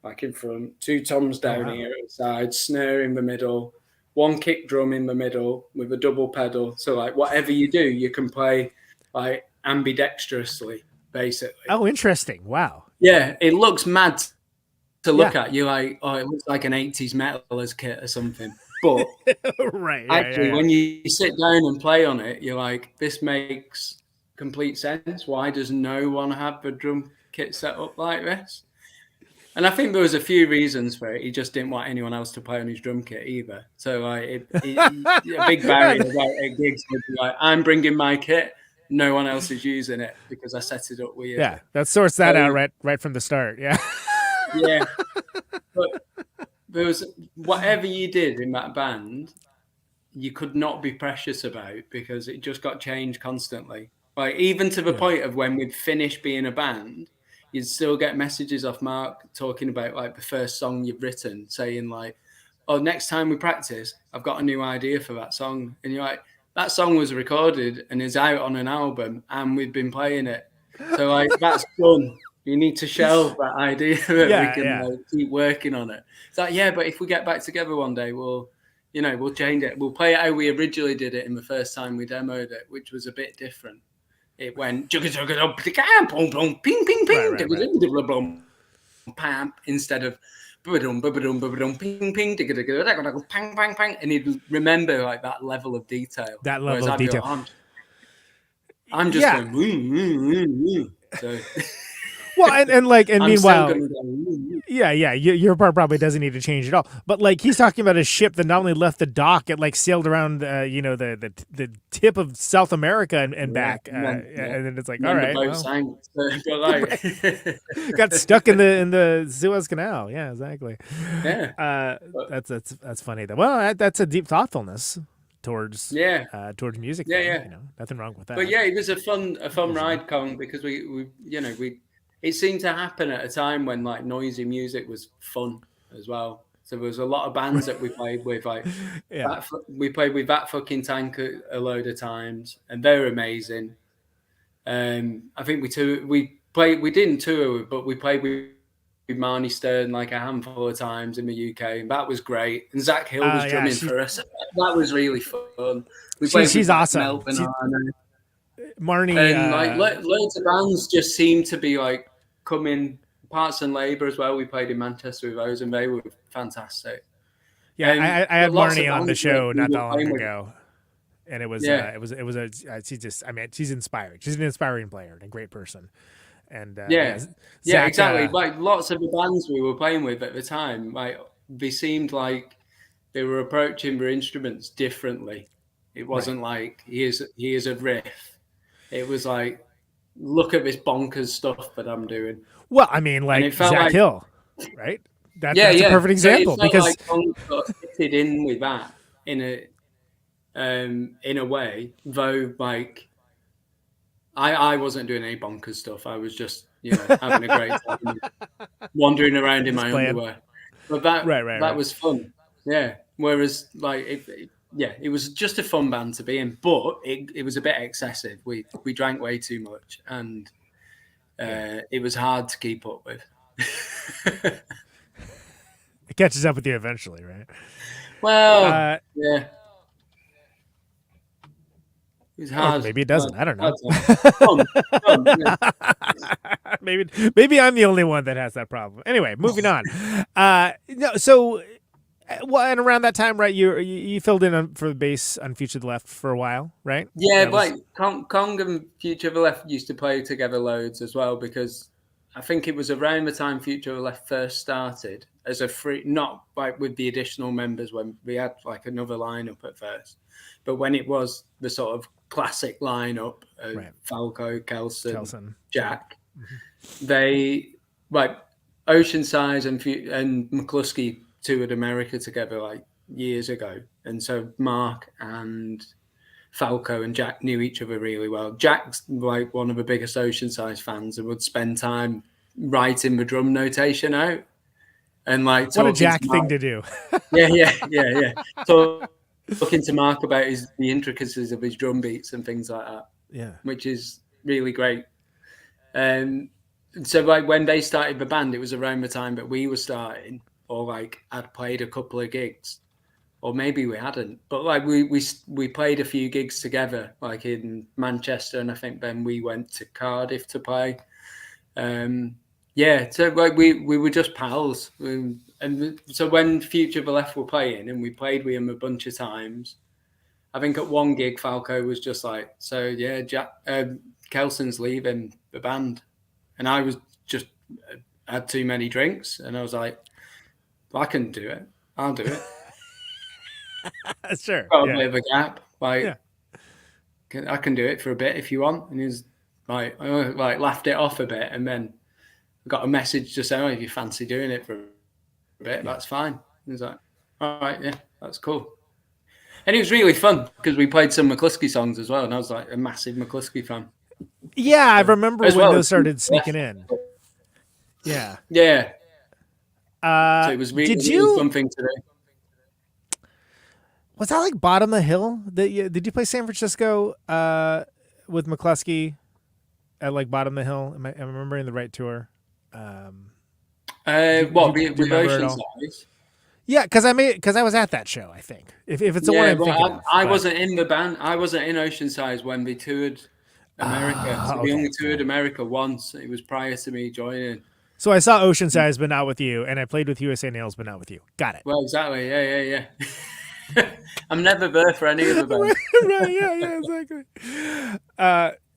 back in front, 2 toms down here at the side, snare in the middle, 1 kick drum in the middle with a double pedal. So like whatever you do, you can play like ambidextrously, basically. Oh, interesting. Wow. Yeah, it looks mad to look at. You're like, oh, it looks like an 80s metalers kit or something. But actually, when you sit down and play on it, you're like, this makes complete sense. Why does no one have the drum kit set up like this? And I think there was a few reasons for it. He just didn't want anyone else to play on his drum kit either. So like, a big barrier at gigs would be like, I'm bringing my kit. No one else is using it because I set it up weird. Yeah, that sorts that out right from the start. Yeah. Yeah. But there was whatever you did in that band, you could not be precious about, because it just got changed constantly. Like even to the point of when we'd finished being a band, you'd still get messages off Mark talking about like the first song you've written, saying like, oh, next time we practice, I've got a new idea for that song. And you're like, that song was recorded and is out on an album and we've been playing it. So like, that's done. You need to shelve that idea that we can keep working on it. It's like, yeah, but if we get back together one day, we'll change it. We'll play it how we originally did it in the first time we demoed it, which was a bit different. It went jugga jugga boom boom ping ping ping. pam instead of ping ping pang pang pang, and he'd remember like that level of detail. That Whereas level of I'd be detail. like, I'm just Yeah. going. So Well, and I'm meanwhile, still gonna go, yeah, your part probably doesn't need to change at all. But like he's talking about a ship that not only left the dock, it like sailed around, the tip of South America and back, and then it's like, and all then right, the boat sank. So, like, got stuck in the Suez Canal. Yeah, exactly. yeah. That's funny though. Well, that's a deep thoughtfulness towards towards music. Yeah, thing, yeah. You know, nothing wrong with that. But yeah, it was a fun ride, Kong, because we it seemed to happen at a time when like noisy music was fun as well. So there was a lot of bands that we played with, like we played with That Fucking Tank a load of times, and they're amazing. I think we didn't tour, but we played with Marnie Stern like a handful of times in the UK, and that was great. And Zach Hill was drumming for us. That was really fun. She's awesome. Marnie and like loads of bands just seem to be like coming. Parts and Labour as well. We played in Manchester with those, and they were fantastic. Yeah, I had Marnie on the show not that long with. ago, and it was she's inspiring. She's an inspiring player and a great person. And Zach, exactly. Like lots of the bands we were playing with at the time, like they seemed like they were approaching their instruments differently. It wasn't like here's a riff. It was like, look at this bonkers stuff that I'm doing. Well, I mean, like Zach Hill, right? That's a perfect example so because like got fitted in with that in a way, though. Like I wasn't doing any bonkers stuff. I was just having a great time, wandering around in my underwear. But that was fun. Yeah. Whereas like it was just a fun band to be in, but it was a bit excessive. We drank way too much, and it was hard to keep up with. It catches up with you eventually, right? Well, yeah. It was hard. Maybe it doesn't. I don't know. Fun, maybe I'm the only one that has that problem. Anyway, moving on. So. Well, and around that time, right? You filled in for the bass on Future of the Left for a while, right? Yeah, like Kong and Future of the Left used to play together loads as well, because I think it was around the time Future of the Left first started as a free, not like with the additional members when we had like another lineup at first, but when it was the sort of classic lineup of Falco, Kelson, Jack, they like Oceanside and McCluskey toured America together like years ago, and so Mark and Falco and Jack knew each other really well. Jack's like one of the biggest Oceanside fans and would spend time writing the drum notation out and like what a Jack thing to do. yeah. So talking to Mark about the intricacies of his drum beats and things like that. Yeah, which is really great. So like when they started the band, it was around the time that we were starting. Or like I'd played a couple of gigs, or maybe we hadn't. But like we played a few gigs together, like in Manchester, and I think then we went to Cardiff to play. So like we were just pals, and so when Future of the Left were playing, and we played with him a bunch of times. I think at one gig, Falco was just like, "So yeah, Jack, Kelson's leaving the band," and I was just had too many drinks, and I was like. I can do it. I'll do it. Sure. Got a bit of a gap. Like, I can do it for a bit if you want. And he's like, I laughed it off a bit, and then got a message to say, "Oh, if you fancy doing it for a bit, that's fine." And he's like, "All right, yeah, that's cool." And it was really fun because we played some McCluskey songs as well, and I was like a massive McCluskey fan. Yeah, I remember when those started sneaking in. Yeah. Yeah. So it was really something to do. Was that like Bottom of the Hill? Did you play San Francisco with McCluskey at like Bottom of the Hill? Am I remembering the right tour? With Oceanside? Yeah, because I was at that show. I think if it's the one I'm thinking of. I wasn't in the band. I wasn't in Oceanside when they toured America. So we only toured America once. It was prior to me joining. So I saw Oceansize, but not with you, and I played with USA Nails, but not with you. Got it. Well, exactly. Yeah. I'm never there for any of the bands. Right, yeah, exactly.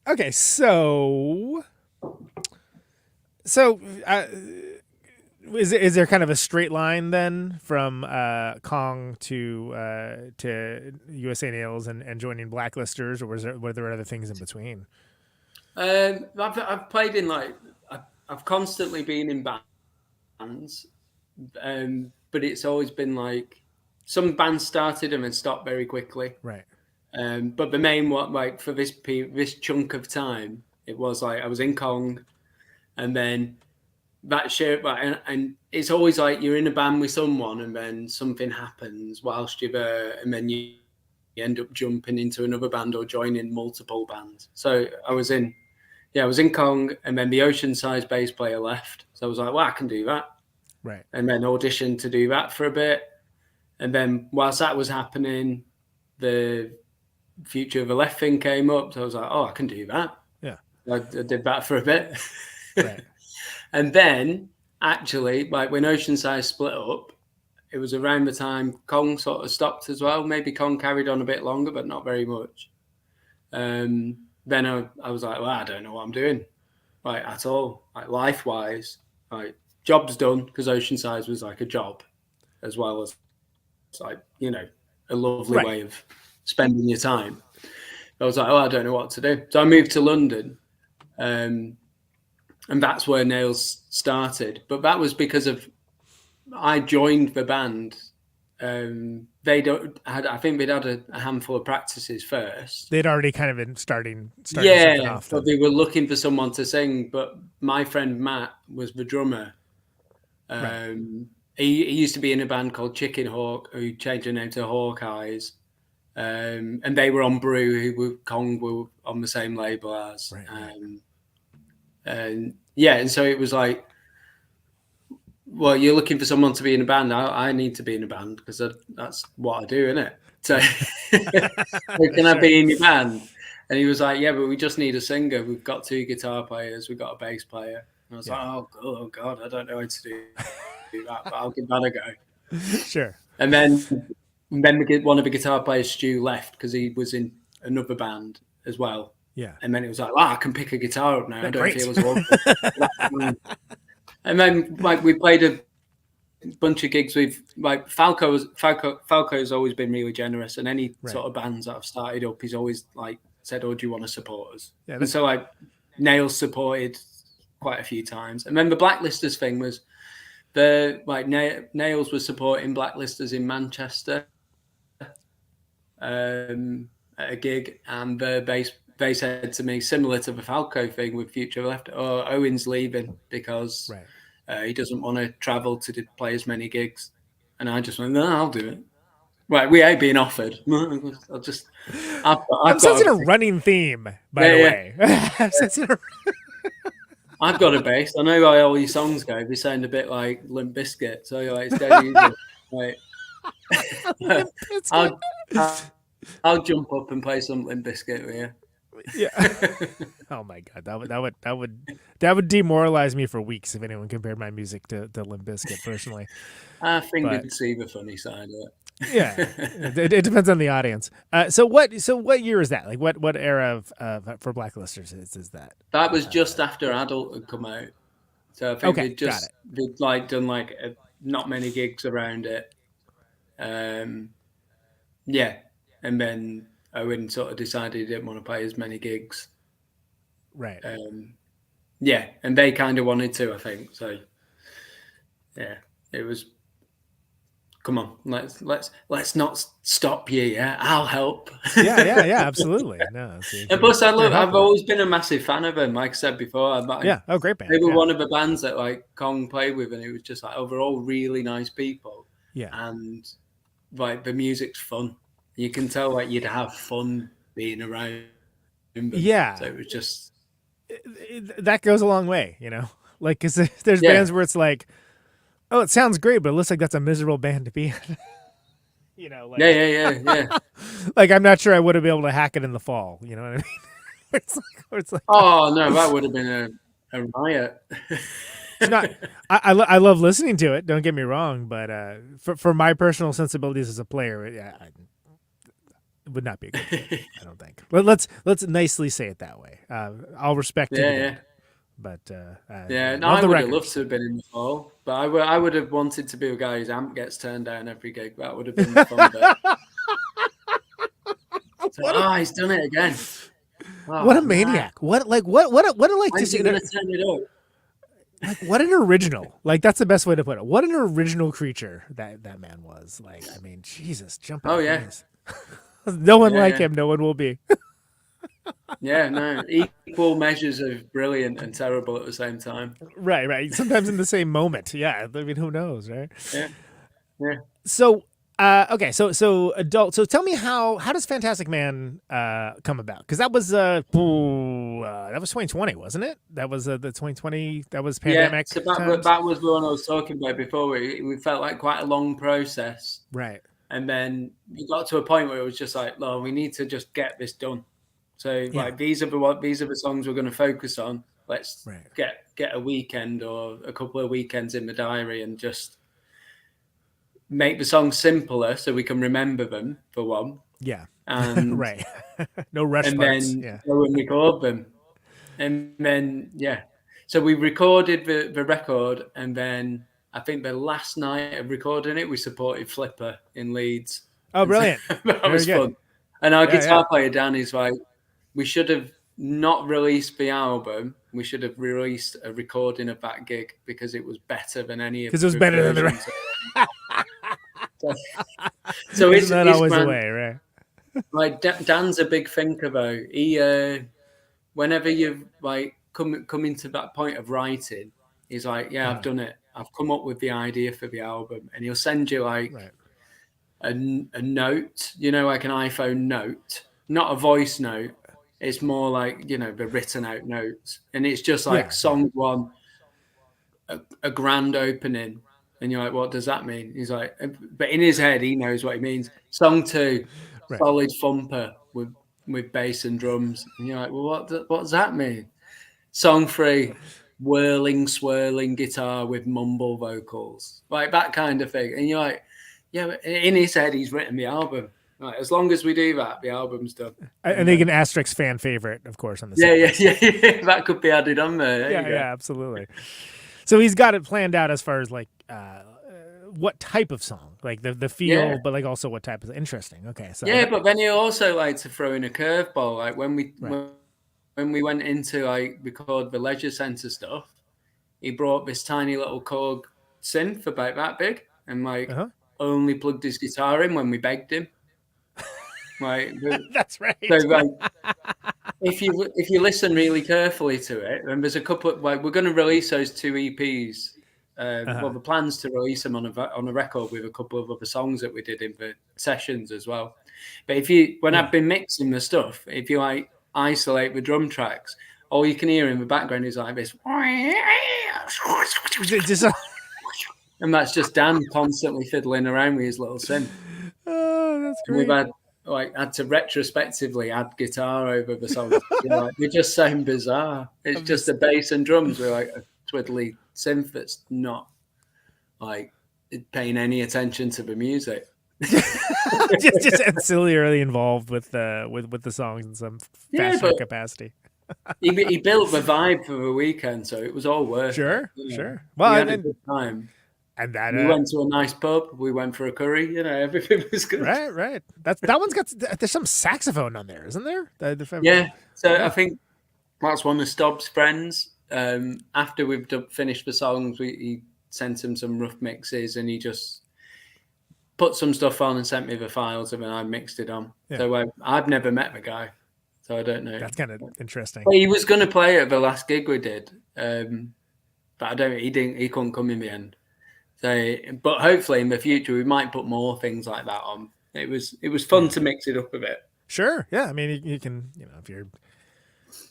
Okay, so is there kind of a straight line then from Kong to USA Nails and joining Blacklisters, or were there other things in between? I've played in I've constantly been in bands, but it's always been like some bands started them and stopped very quickly. Right. But the main one, like for this chunk of time, it was like I was in Kong, and then that shit. And it's always like you're in a band with someone, and then something happens whilst you're there, and then you end up jumping into another band or joining multiple bands. So I was in Kong, and then the Oceansize bass player left. So I was like, well, I can do that. Right. And then auditioned to do that for a bit. And then whilst that was happening, the Future of the Left thing came up. So I was like, oh, I can do that. Yeah. I did that for a bit. Right. And then actually, like when Oceansize split up, it was around the time Kong sort of stopped as well. Maybe Kong carried on a bit longer, but not very much. Then I was like, well, I don't know what I'm doing, like at all, like life-wise. Like job's done, because Oceansize was like a job as well as like, you know, a lovely way of spending your time. I was like, oh, I don't know what to do. So I moved to London, and that's where Nails started. But that was because I joined the band. I think they'd had a handful of practices first. They'd already kind of been starting yeah, off. But they were looking for someone to sing. But my friend Matt was the drummer. Right. He used to be in a band called Chicken Hawk, who changed their name to Hawkeyes. And they were on Brew, Kong were on the same label as. Right. And so it was like, well, you're looking for someone to be in a band. I need to be in a band because that's what I do, isn't it? So can I be in your band? And he was like, yeah, but we just need a singer. We've got 2 guitar players. We've got a bass player. And I was like, oh God, I don't know how to do that, but I'll give that a go. Sure. And then one of the guitar players, Stu, left because he was in another band as well. Yeah. And then it was like, I can pick a guitar up now. I don't feel as awkward. And then like we played a bunch of gigs with like Falco's always been really generous, and any sort of bands that I've started up, he's always like said, oh, do you want to support us? Yeah, and so like Nails supported quite a few times. And then the Blacklisters thing was Nails was supporting Blacklisters in Manchester at a gig, and they said to me, similar to the Falco thing with Future Left, Owen's leaving because he doesn't want to travel to play as many gigs. And I just went, no, I'll do it. Right, we ain't being offered. I'm sensing a running theme, by the way. I've got a bass. I know how all your songs go. They sound a bit like Limp Bizkit, so like, it's dead easy. Like, I'll jump up and play some Limp Bizkit with you. Yeah. Oh my God, that would demoralize me for weeks if anyone compared my music to Limp Bizkit personally. I think they'd see the funny side of it. Yeah, it depends on the audience. So what year is that? Like what era of for Blacklisters is that? That was just after Adult had come out. So I think they'd like done like not many gigs around it. Yeah, and then Owen sort of decided he didn't want to play as many gigs. Right. Yeah, and they kind of wanted to, I think. So yeah, it was. Come on, let's not stop you. Yeah, I'll help. Yeah, absolutely. No, and plus, I've always been a massive fan of them. Like I said before, great band. They were one of the bands that like Kong played with, and it was just like overall really nice people. Yeah, and like the music's fun. You can tell like you'd have fun being around them. Yeah, so it was just that goes a long way, you know. Like, because there's bands where it's like, oh, it sounds great, but it looks like that's a miserable band to be in. You know, like, yeah. Like, I'm not sure I would have been able to hack it in the fall. You know what I mean? It's like, oh no, that would have been a riot. It's not. I love listening to it. Don't get me wrong, but for my personal sensibilities as a player, it would not be a good game, I don't think. Let's nicely say it that way. I'll respect it. Yeah. But No, love I the would have records. loved to have been in the fall, but I would have wanted to be a guy whose amp gets turned down every gig. That would have been the fun bit. He's done it again. What a maniac! What like When's to he see? gonna turn it up? Like, what an original! Like, that's the best way to put it. What an original creature that man was. Like, I mean, Jesus, jump! Oh, yeah. No one like him. No one will be. Yeah, no, equal measures of brilliant and terrible at the same time. Right. Sometimes in the same moment. Yeah, I mean, who knows, right? Yeah. So, okay, so adult. So, tell me how does Fantastic Man come about? Because that was 2020, wasn't it? That was the 2020. That was pandemic. Yeah, so that was the one I was talking about before. We felt like quite a long process, right? And then we got to a point where it was just like, we need to just get this done. So like these are the songs we're going to focus on. Let's get a weekend or a couple of weekends in the diary and just make the songs simpler so we can remember them for one. Yeah. And right. No rush and parts. then go and record them. And then so we recorded the record, and then I think the last night of recording it, we supported Flipper in Leeds. Oh, brilliant. That was fun. And our guitar player, Dan, is like, we should have not released the album. We should have released a recording of that gig because it was better than any of the because it was better than the rest. So isn't that always the way, right? Like Dan's a big thinker though. He whenever you like come into that point of writing, he's like, I've done it. I've come up with the idea for the album, and he'll send you like a note, like an iPhone note, not a voice note. It's more like, the written out notes. And it's just like song one, a grand opening. And you're like, what does that mean? He's like, but in his head, he knows what he means. Song two, solid thumper with bass and drums. And you're like, well, what does that mean? Song three, whirling, swirling guitar with mumble vocals. Like that kind of thing. And you're like, but in his head, he's written the album. Right, as long as we do that, the album's done. And they can asterisk fan favorite, of course, on the yeah. That could be added on there. Yeah, absolutely. So he's got it planned out as far as like what type of song, like the feel, but like also what type of interesting. Okay, so but then he also like to throw in a curveball, like when we went into like record the Leisure Centre stuff, he brought this tiny little Korg synth about that big, and like only plugged his guitar in when we begged him. Like that's right. So like, if you listen really carefully to it, and there's a couple of, like, we're going to release those two EPs. Well, the plans to release them on a record with a couple of other songs that we did in the sessions as well. But when I've been mixing the stuff, if you like isolate the drum tracks, all you can hear in the background is like this, and that's just Dan constantly fiddling around with his little synth. Oh, that's great. And we've had to retrospectively add guitar over the songs. They just sound bizarre. It's just the bass and drums with like a twiddly synth that's not like paying any attention to the music. just ancillarily involved with the songs in some fashion capacity. he built the vibe for the weekend, so it was all worth it. Sure. Well, we had a good time. And that we went to a nice pub. We went for a curry. Everything was good. Right. That one's got. There's some saxophone on there, isn't there? So I think that's one of Stobb's friends. After we've finished the songs, he sent him some rough mixes, and he just put some stuff on and sent me the files, and then I mixed it on. Yeah. So I've never met the guy, so I don't know. That's kind of interesting. But he was going to play at the last gig we did, but he couldn't come in the end. So, but hopefully in the future we might put more things like that on. It was fun to mix it up a bit. Sure, yeah. I mean, you can, if you're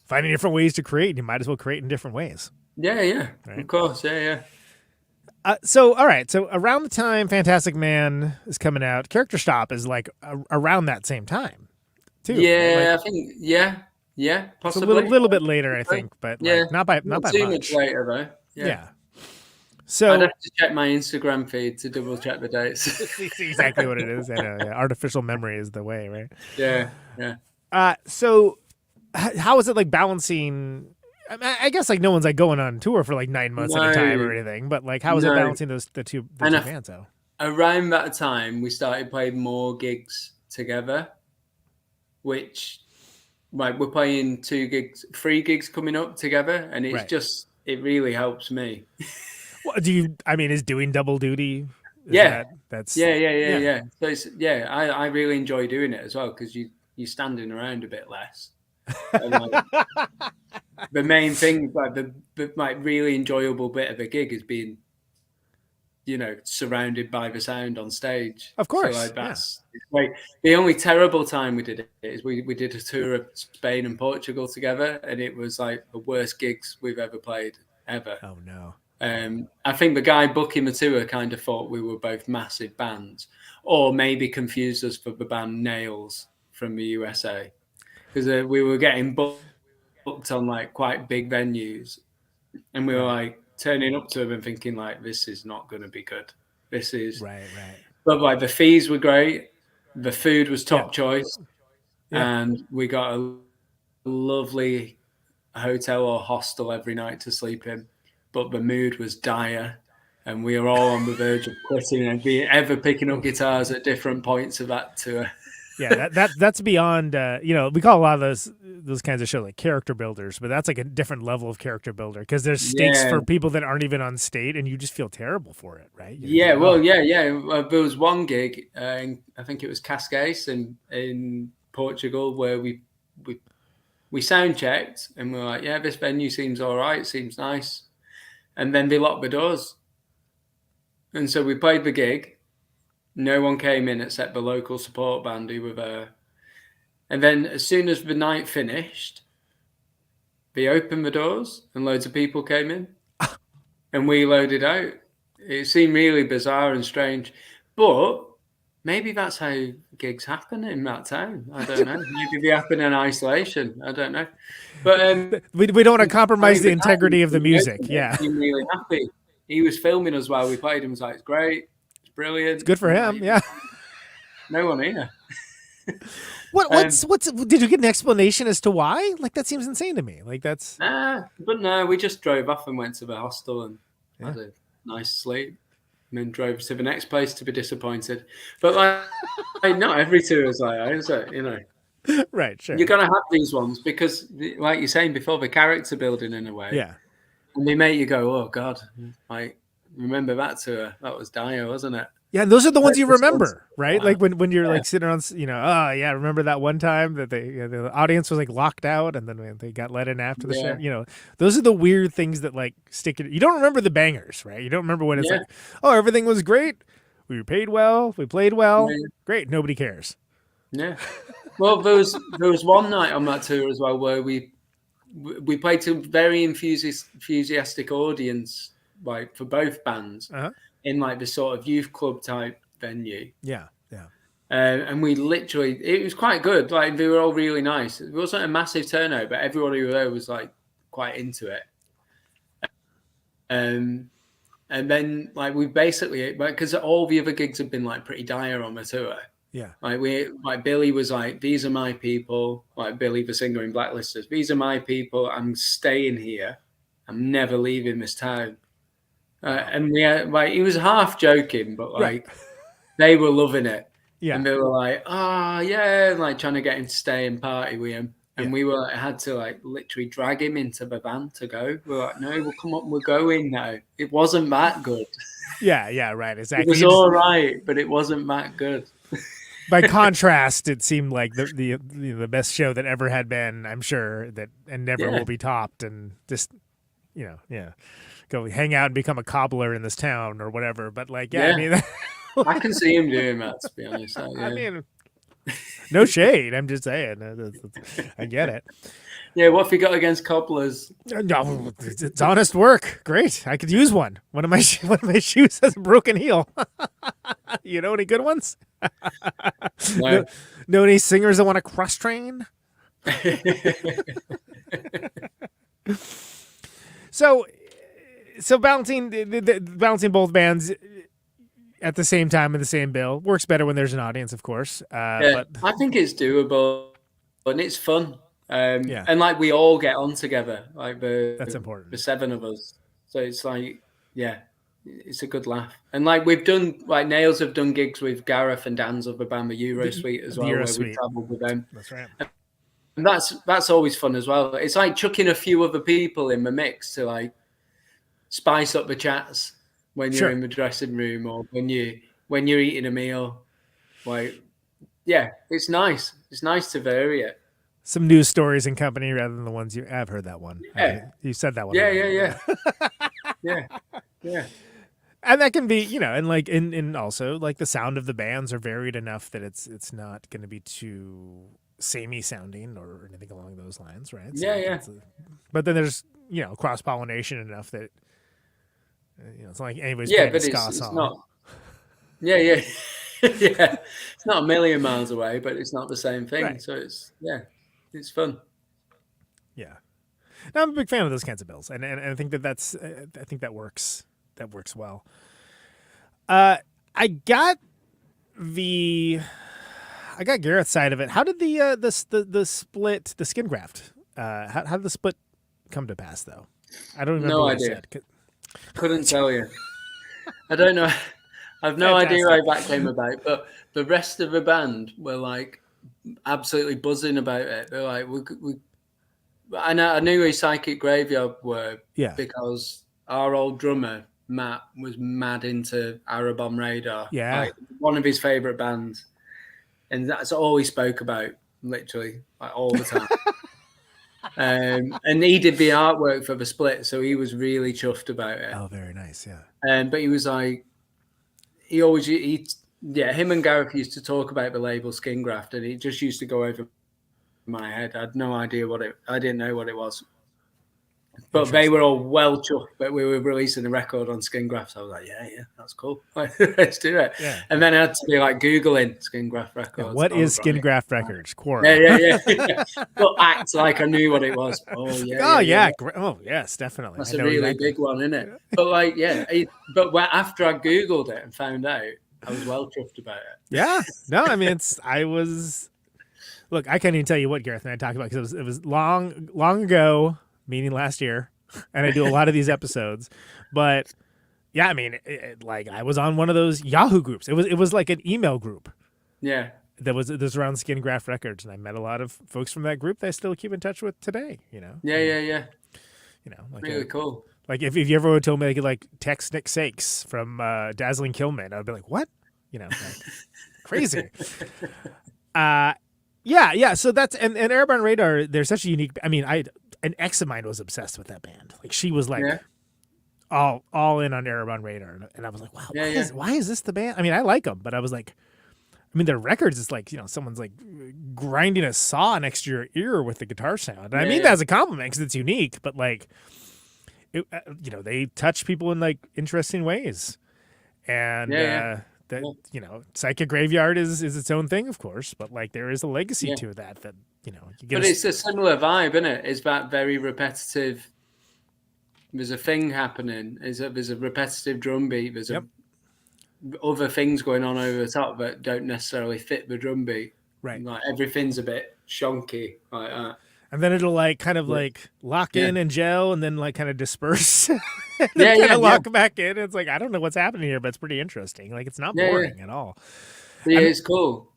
finding different ways to create, you might as well create in different ways. Yeah, right? Of course, yeah. So, all right. So around the time Fantastic Man is coming out, Character Stop is like around that same time, too. Yeah, I think. Yeah, possibly it's a little bit later, I think, but not by too much later though. Yeah. So I'd have to check my Instagram feed to double check the dates. it's exactly what it is. I know. Yeah. Artificial memory is the way, right? Yeah. So how is it like balancing? I guess like no one's like going on tour for like 9 months at a time or anything, but like how is it balancing the two bands though? Around that time, we started playing more gigs together, which like we're playing 3 gigs coming up together, and it's just it really helps me. Well, is doing double duty? Yeah. So it's I really enjoy doing it as well because you're standing around a bit less. And, like, the main thing, like the really enjoyable bit of a gig is being, surrounded by the sound on stage. Of course, so, like, that's like the only terrible time we did it is we did a tour of Spain and Portugal together, and it was like the worst gigs we've ever played ever. Oh no. I think the guy booking the tour kind of thought we were both massive bands, or maybe confused us for the band Nails from the USA, because we were getting booked on like quite big venues, and we were like turning up to them and thinking like, this is not going to be good. This is right. But like the fees were great, the food was top choice, and we got a lovely hotel or hostel every night to sleep in. But the mood was dire, and we were all on the verge of quitting and ever picking up guitars at different points of that tour. Yeah, that's beyond. We call a lot of those kinds of shows like character builders, but that's like a different level of character builder because there's stakes for people that aren't even on state, and you just feel terrible for it, right? There was one gig, I think it was Cascais in Portugal, where we sound checked, and we were like, yeah, this venue seems all right, seems nice. And then they locked the doors. And so we played the gig. No one came in except the local support band who were there. And then as soon as the night finished, they opened the doors and loads of people came in. And we loaded out. It seemed really bizarre and strange. But maybe that's how gigs happen in that town. I don't know. Maybe they happen in isolation. I don't know. But we don't want to compromise the integrity of the music. Yeah. He was really happy. He was filming us while we played and was like, it's great. It's brilliant. It's good for him. Yeah. No one here. What's did you get an explanation as to why? Like, that seems insane to me. Like, that's. But no, we just drove off and went to the hostel and had a nice sleep. And then drove to the next place to be disappointed. But like not every tour is like that, is it? Right, sure. You're gonna have these ones because, like you're saying before, the character building in a way. Yeah. And they make you go, oh God, like remember that tour? That was dire, wasn't it? Yeah, and those are the ones you remember, right? Wow. Like when you're like sitting around, remember that one time that the audience was like locked out, and then they got let in after the show. Those are the weird things that like stick. You don't remember the bangers, right? You don't remember when it's like, oh, everything was great, we were paid well, we played well, great, nobody cares. Yeah. Well, there was one night on that tour as well where we played to a very enthusiastic audience, like for both bands. In like the sort of youth club type venue. Yeah. And we literally, it was quite good. Like they were all really nice. It wasn't a massive turnout, but everybody who was there was like quite into it. And then like we basically, because all the other gigs have been like pretty dire on the tour. Yeah. Like Billy was like, these are my people. Like Billy, the singer in Blacklisters, these are my people. I'm staying here. I'm never leaving this town. And we had, like, he was half joking, but like they were loving it. Yeah. And they were like, and like trying to get him to stay and party with him. And we were had to like literally drag him into the van to go. We were like, no, we'll come up, we're going now. It wasn't that good. Yeah, right. Exactly. It was all right, but it wasn't that good. By contrast, it seemed like the best show that ever had been, I'm sure, and never will be topped. And just, go hang out and become a cobbler in this town or whatever. But like, I mean, I can see him doing that, to be honest. I mean, no shade. I'm just saying. I get it. Yeah, what have you got against cobblers? No, it's honest work. Great. I could use one. One of my shoes has a broken heel. You know any good ones? No. Know any singers that want to cross train? So So balancing balancing both bands at the same time in the same bill works better when there's an audience, of course. But I think it's doable and it's fun. Yeah. And like we all get on together, like That's important. the 7 of us. So it's like, yeah, it's a good laugh. And like we've done, like Nails have done gigs with Gareth and Dan's other band, the Euro Suite as well, where we travelled with them. That's right. And that's always fun as well. It's like chucking a few other people in the mix to like spice up the chats when you're in the dressing room or when you're eating a meal. Like, yeah, it's nice. It's nice to vary it. Some news stories in company rather than the ones I've heard that one. Yeah. You said that one. Yeah. And that can be, and like in also like the sound of the bands are varied enough that it's not going to be too samey sounding or anything along those lines, right? So but then there's cross pollination enough that it's not like anybody's playing a ska song. Not. Yeah. It's not a million miles away, but it's not the same thing. Right. So it's fun. Yeah. Now, I'm a big fan of those kinds of bills, and I think that's I think that works. That works well. I got Gareth's side of it. How did the split, the skin graft? How did the split come to pass, though? I don't remember. No what idea. You said. Couldn't tell you. I don't know. I've no idea how that came about. But the rest of the band were like absolutely buzzing about it. They're like, I knew who Psychic Graveyard were because our old drummer Matt was mad into Arabon Radar. Yeah, like, one of his favorite bands, and that's all he spoke about, literally, like all the time. And he did the artwork for the split, so he was really chuffed about it. Oh, very nice, yeah. But he was like, him and Gareth used to talk about the label Skin Graft, and it just used to go over my head. I had no idea I didn't know what it was. But they were all well chuffed that we were releasing a record on Skin Graft. So I was like, yeah, that's cool. Let's do it. Yeah. And then I had to be like Googling Skin Graft Records. Yeah, what is Skin Graft Records? Yeah. But act like I knew what it was. Oh, yeah. Oh, yes, definitely. That's a really big one, isn't it? But like, after I Googled it and found out, I was well chuffed about it. Yeah. No, I mean, look, I can't even tell you what Gareth and I talked about because it was long ago, meaning last year, and I do a lot of these episodes. But yeah, I mean, like I was on one of those Yahoo groups. It was like an email group. Yeah. That was around Skin Graft Records, and I met a lot of folks from that group that I still keep in touch with today. Yeah. Like really cool. Like if you ever would tell me I could like text Nick Sakes from Dazzling Killman, I'd be like, what? Like, crazy. Yeah. So that's and Airborne Radar. They're such a unique. I mean, an ex of mine was obsessed with that band. Like she was like all in on Airborne Radar, and I was like, wow, why is this the band? I mean, I like them, but I was like, I mean, their records is like someone's like grinding a saw next to your ear with the guitar sound. And I mean that as a compliment because it's unique, but like, they touch people in like interesting ways, and. Psychic Graveyard is its own thing, of course, but like there is a legacy to that you get. But it's a similar vibe, isn't it? It's that very repetitive. There's a thing happening. There's a repetitive drum beat. There's other things going on over the top that don't necessarily fit the drum beat. Right. Like everything's a bit shonky like that. And then it'll like kind of like lock in and gel and then like kind of disperse. and lock back in. It's like, I don't know what's happening here, but it's pretty interesting. Like it's not boring at all. Yeah, it's cool.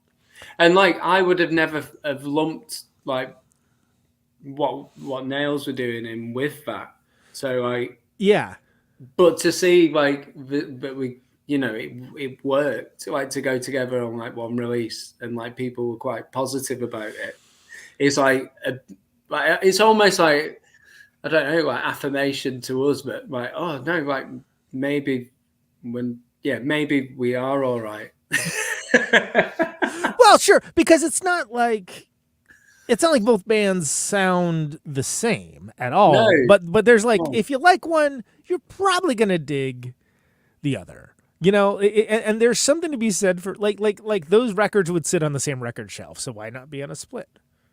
And like I would have never have lumped like what Nails were doing in with that. So like but to see like but we it worked like to go together on like one release and like people were quite positive about it. It's like it's almost like I don't know, like affirmation to us, but like, oh no, like maybe maybe we are all right. Well, sure, because it's not like both bands sound the same at all. No. But there's like if you like one, you're probably gonna dig the other. And there's something to be said for like those records would sit on the same record shelf, so why not be on a split?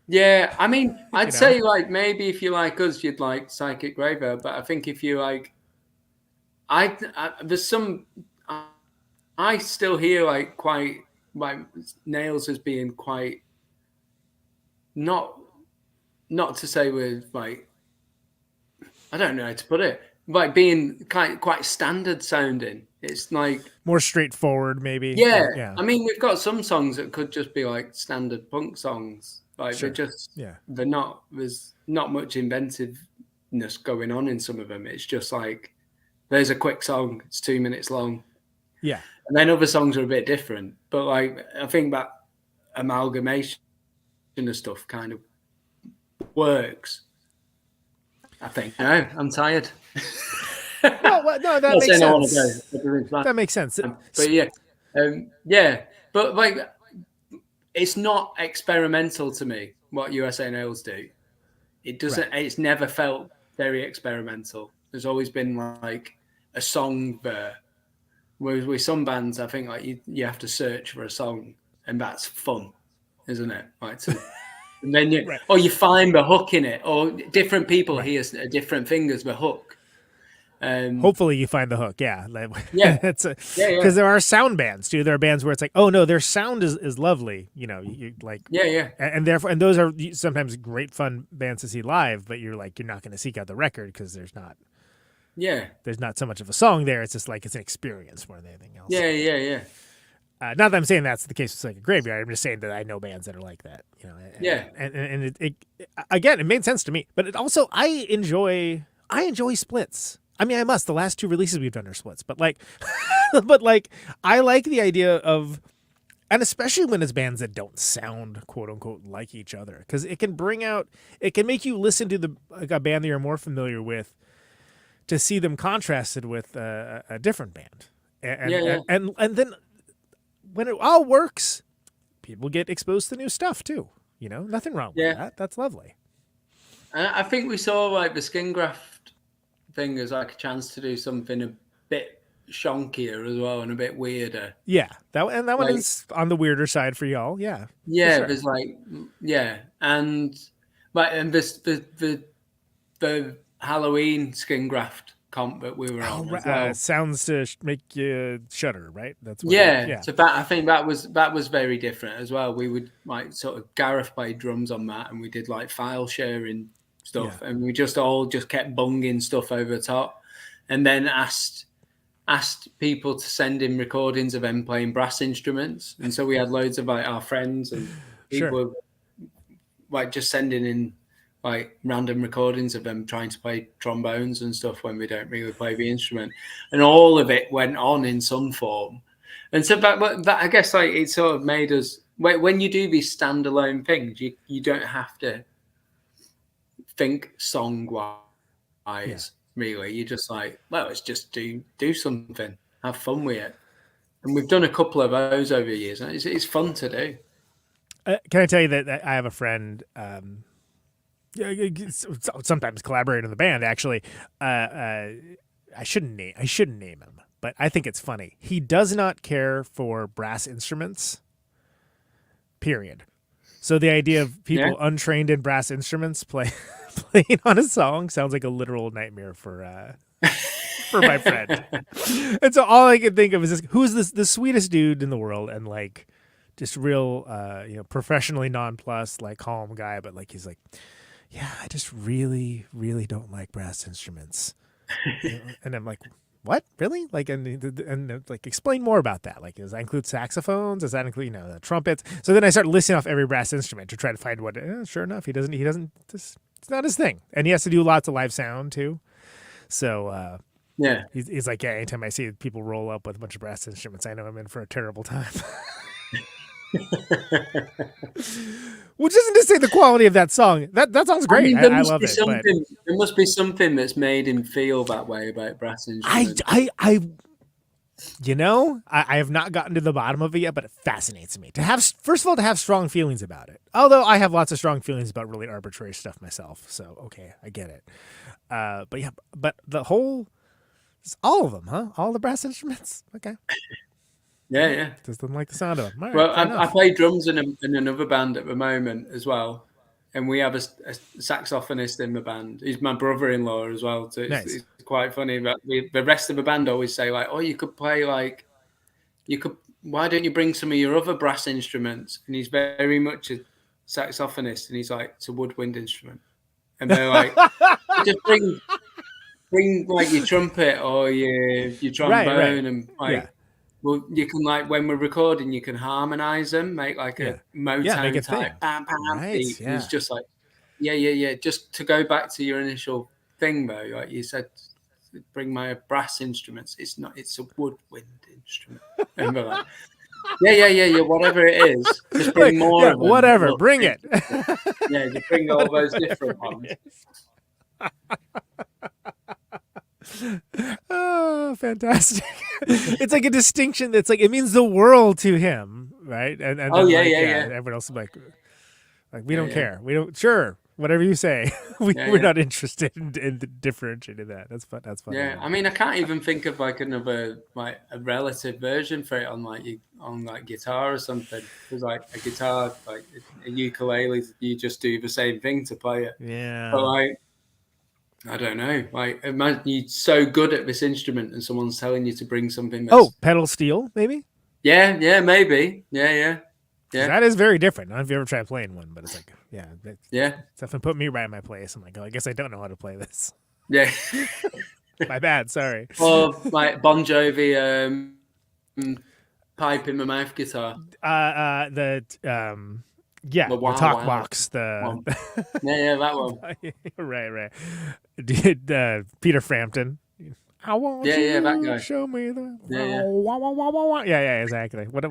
Yeah, I mean, I'd say like maybe if you like us, you'd like Psychic Graveyard, but I think if you like there's some. I still hear like Nails as being quite not to say with like, I don't know how to put it, like being quite standard sounding. It's like more straightforward, maybe. Yeah. I mean, we've got some songs that could just be like standard punk songs. Like Sure. they're not. There's not much inventiveness going on in some of them. It's just like there's a quick song. It's 2 minutes long. Yeah. And then other songs are a bit different. But like, I think that amalgamation of stuff kind of works. I think. No, I'm tired. Well, no, that makes sense. That makes sense. But yeah. But like, it's not experimental to me what USA Nails do. It doesn't. Right. It's never felt very experimental. There's always been like a song there. Whereas with some bands, I think like you have to search for a song, and that's fun, isn't it? Like and then or you find the hook in it, or different people hear different thing as the hook. Hopefully you find the hook. Yeah. Because there are sound bands too. There are bands where it's like, oh no, their sound is lovely. You know, you like, and therefore, and those are sometimes great fun bands to see live, but you're like, you're not going to seek out the record because there's not so much of a song there. It's just like, it's an experience more than anything else. Yeah. Not that I'm saying that's the case with like a Graveyard. I'm just saying that I know bands that are like that, you know. And it again, it made sense to me, but it also, I enjoy splits. I mean, the last 2 releases we've done are splits, but like, I like the idea of, and especially when it's bands that don't sound quote unquote like each other, because it can make you listen to a band that you're more familiar with to see them contrasted with a different band. And then when it all works, people get exposed to new stuff too. You know, nothing wrong with that. That's lovely. I think we saw like the Skin Graft thing as like a chance to do something a bit shonkier as well and a bit weirder. Yeah, that one is on the weirder side for y'all. Yeah, sure. There's like and this the Halloween Skin Graft comp that we were on. Well. Sounds to make you shudder, right? That's So I think that was very different as well. We would like sort of Gareth played drums on that, and we did like file sharing stuff, and we just kept bunging stuff over the top, and then asked people to send in recordings of them playing brass instruments, and so we had loads of like our friends and people like just sending in like random recordings of them trying to play trombones and stuff when we don't really play the instrument, and all of it went on in some form. And so that I guess like it sort of made us, when you do these standalone things, you don't have to think song wise, really. You're just like, well, let's just do something, have fun with it. And we've done a couple of those over the years, and it's fun to do. Can I tell you that I have a friend, sometimes collaborate in the band, actually. I shouldn't name him, but I think it's funny. He does not care for brass instruments, period. So the idea of people untrained in brass instruments playing on a song sounds like a literal nightmare for my friend. And so all I can think of is who's the sweetest dude in the world, and like just real professionally nonplussed, like calm guy, but like he's like, yeah, I just really, really don't like brass instruments. And I'm like, what? Really? Like, and like, explain more about that. Like, does that include saxophones? Does that include, the trumpets? So then I start listing off every brass instrument to try to find what, sure enough, he doesn't, it's not his thing. And he has to do lots of live sound too. So, he's like, anytime I see people roll up with a bunch of brass instruments, I know I'm in for a terrible time. Which isn't to say the quality of that song. That sounds great. I love it. But there must be something that's made him feel that way about brass instruments. I have not gotten to the bottom of it yet, but it fascinates me to have strong feelings about it. Although I have lots of strong feelings about really arbitrary stuff myself. So okay, I get it. But the whole, all of them, huh? All the brass instruments. Okay. Yeah. Just didn't like the sound of them. Well, I play drums in another band at the moment as well, and we have a saxophonist in the band. He's my brother-in-law as well. So it's quite funny. But the rest of the band always say like, "Oh, you could play like, you could. Why don't you bring some of your other brass instruments?" And he's very much a saxophonist, and he's like, "It's a woodwind instrument." And they're like, "Just bring like your trumpet or your trombone and like." Well, you can like when we're recording, you can harmonize them, make like a Motown type bam bam beat. And it's just like, yeah. Just to go back to your initial thing though, like you said, bring my brass instruments. It's not. It's a woodwind instrument. And we're like, yeah. Whatever it is, just bring more of them. Whatever, bring it. Yeah, just bring all those different ones. Oh, fantastic. It's like a distinction. It's like it means the world to him, right? And everyone else is like we don't care. We don't. Sure, whatever you say. We're not interested in differentiating that. That's fun. That's fun. Yeah, I mean, I can't even think of like another like a relative version for it on like guitar or something. Because like a guitar, like a ukulele, you just do the same thing to play it. Yeah. But like, I don't know. Like, imagine you're so good at this instrument, and someone's telling you to bring something. That's... pedal steel, maybe. Yeah, maybe. Yeah. That is very different. I don't know if you ever tried playing one, but it's like, it's definitely put me right in my place. I'm like, oh, I guess I don't know how to play this. Yeah. My bad. Sorry. Or like Bon Jovi, pipe in the mouth guitar. The talk box. Yeah, that one. Right. Did Peter Frampton? I want you that guy. Show me the yeah, exactly. What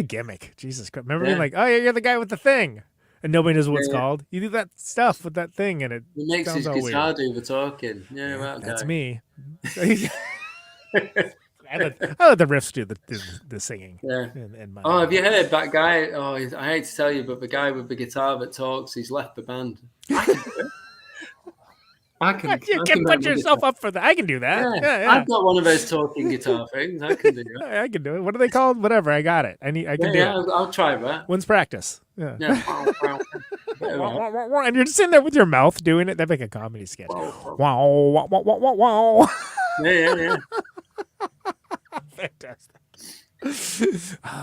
a gimmick. Jesus Christ. Remember being like, oh yeah, you're the guy with the thing. And nobody knows what it's called. You do that stuff with that thing and it makes his guitar weird. do the talking. Yeah, that's guy. Me. I let the riffs do the singing. Yeah. Have you heard that guy? Oh, I hate to tell you, but the guy with the guitar that talks, he's left the band. I can do it. You can put yourself up for that. I can do that. Yeah. I've got one of those talking guitar things. I can do it. I can do it. What are they called? Whatever. I got it. I can do it. I'll try that. When's practice? Yeah. Yeah. And you're just sitting there with your mouth doing it. That'd make a comedy sketch. Wow. Yeah. Fantastic.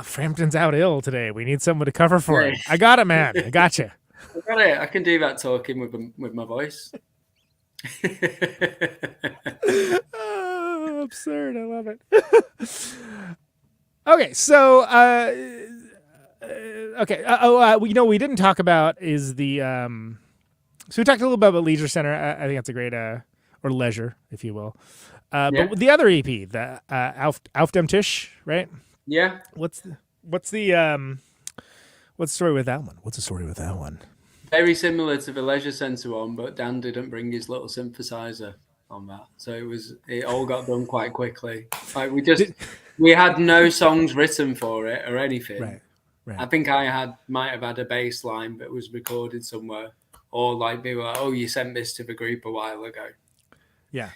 Frampton's out ill today. We need someone to cover for him. I got it, man. I got you. I got it. I can do that talking with my voice. Oh, absurd. I love it. Okay, so we didn't talk about is the so we talked a little bit about Leisure Center. I think that's a great or Leisure, if you will. But the other EP, the Auf dem Tisch, right? Yeah. What's the story with that one? What's the story with that one? Very similar to the Leisure Centre one, but Dan didn't bring his little synthesizer on that, so it all got done quite quickly. Like we had no songs written for it or anything. Right. I think I might have had a bass line that was recorded somewhere, or like they were like, "Oh, you sent this to the group a while ago." Yeah.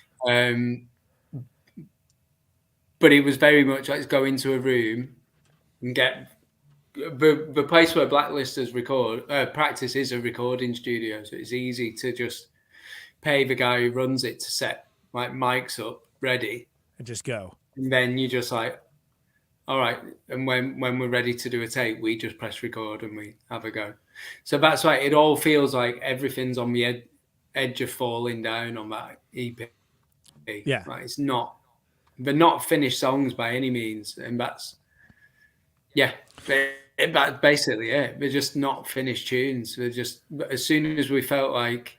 But it was very much like go into a room and get. The place where Blacklisters practice is a recording studio, so it's easy to just pay the guy who runs it to set like mics up ready and just go. And then you just like, all right. And when we're ready to do a take, we just press record and we have a go. So that's why it all feels like everything's on the edge of falling down on that EP. Yeah, like they're not finished songs by any means, and that's that's basically it. They're just not finished tunes. They're just, as soon as we felt like,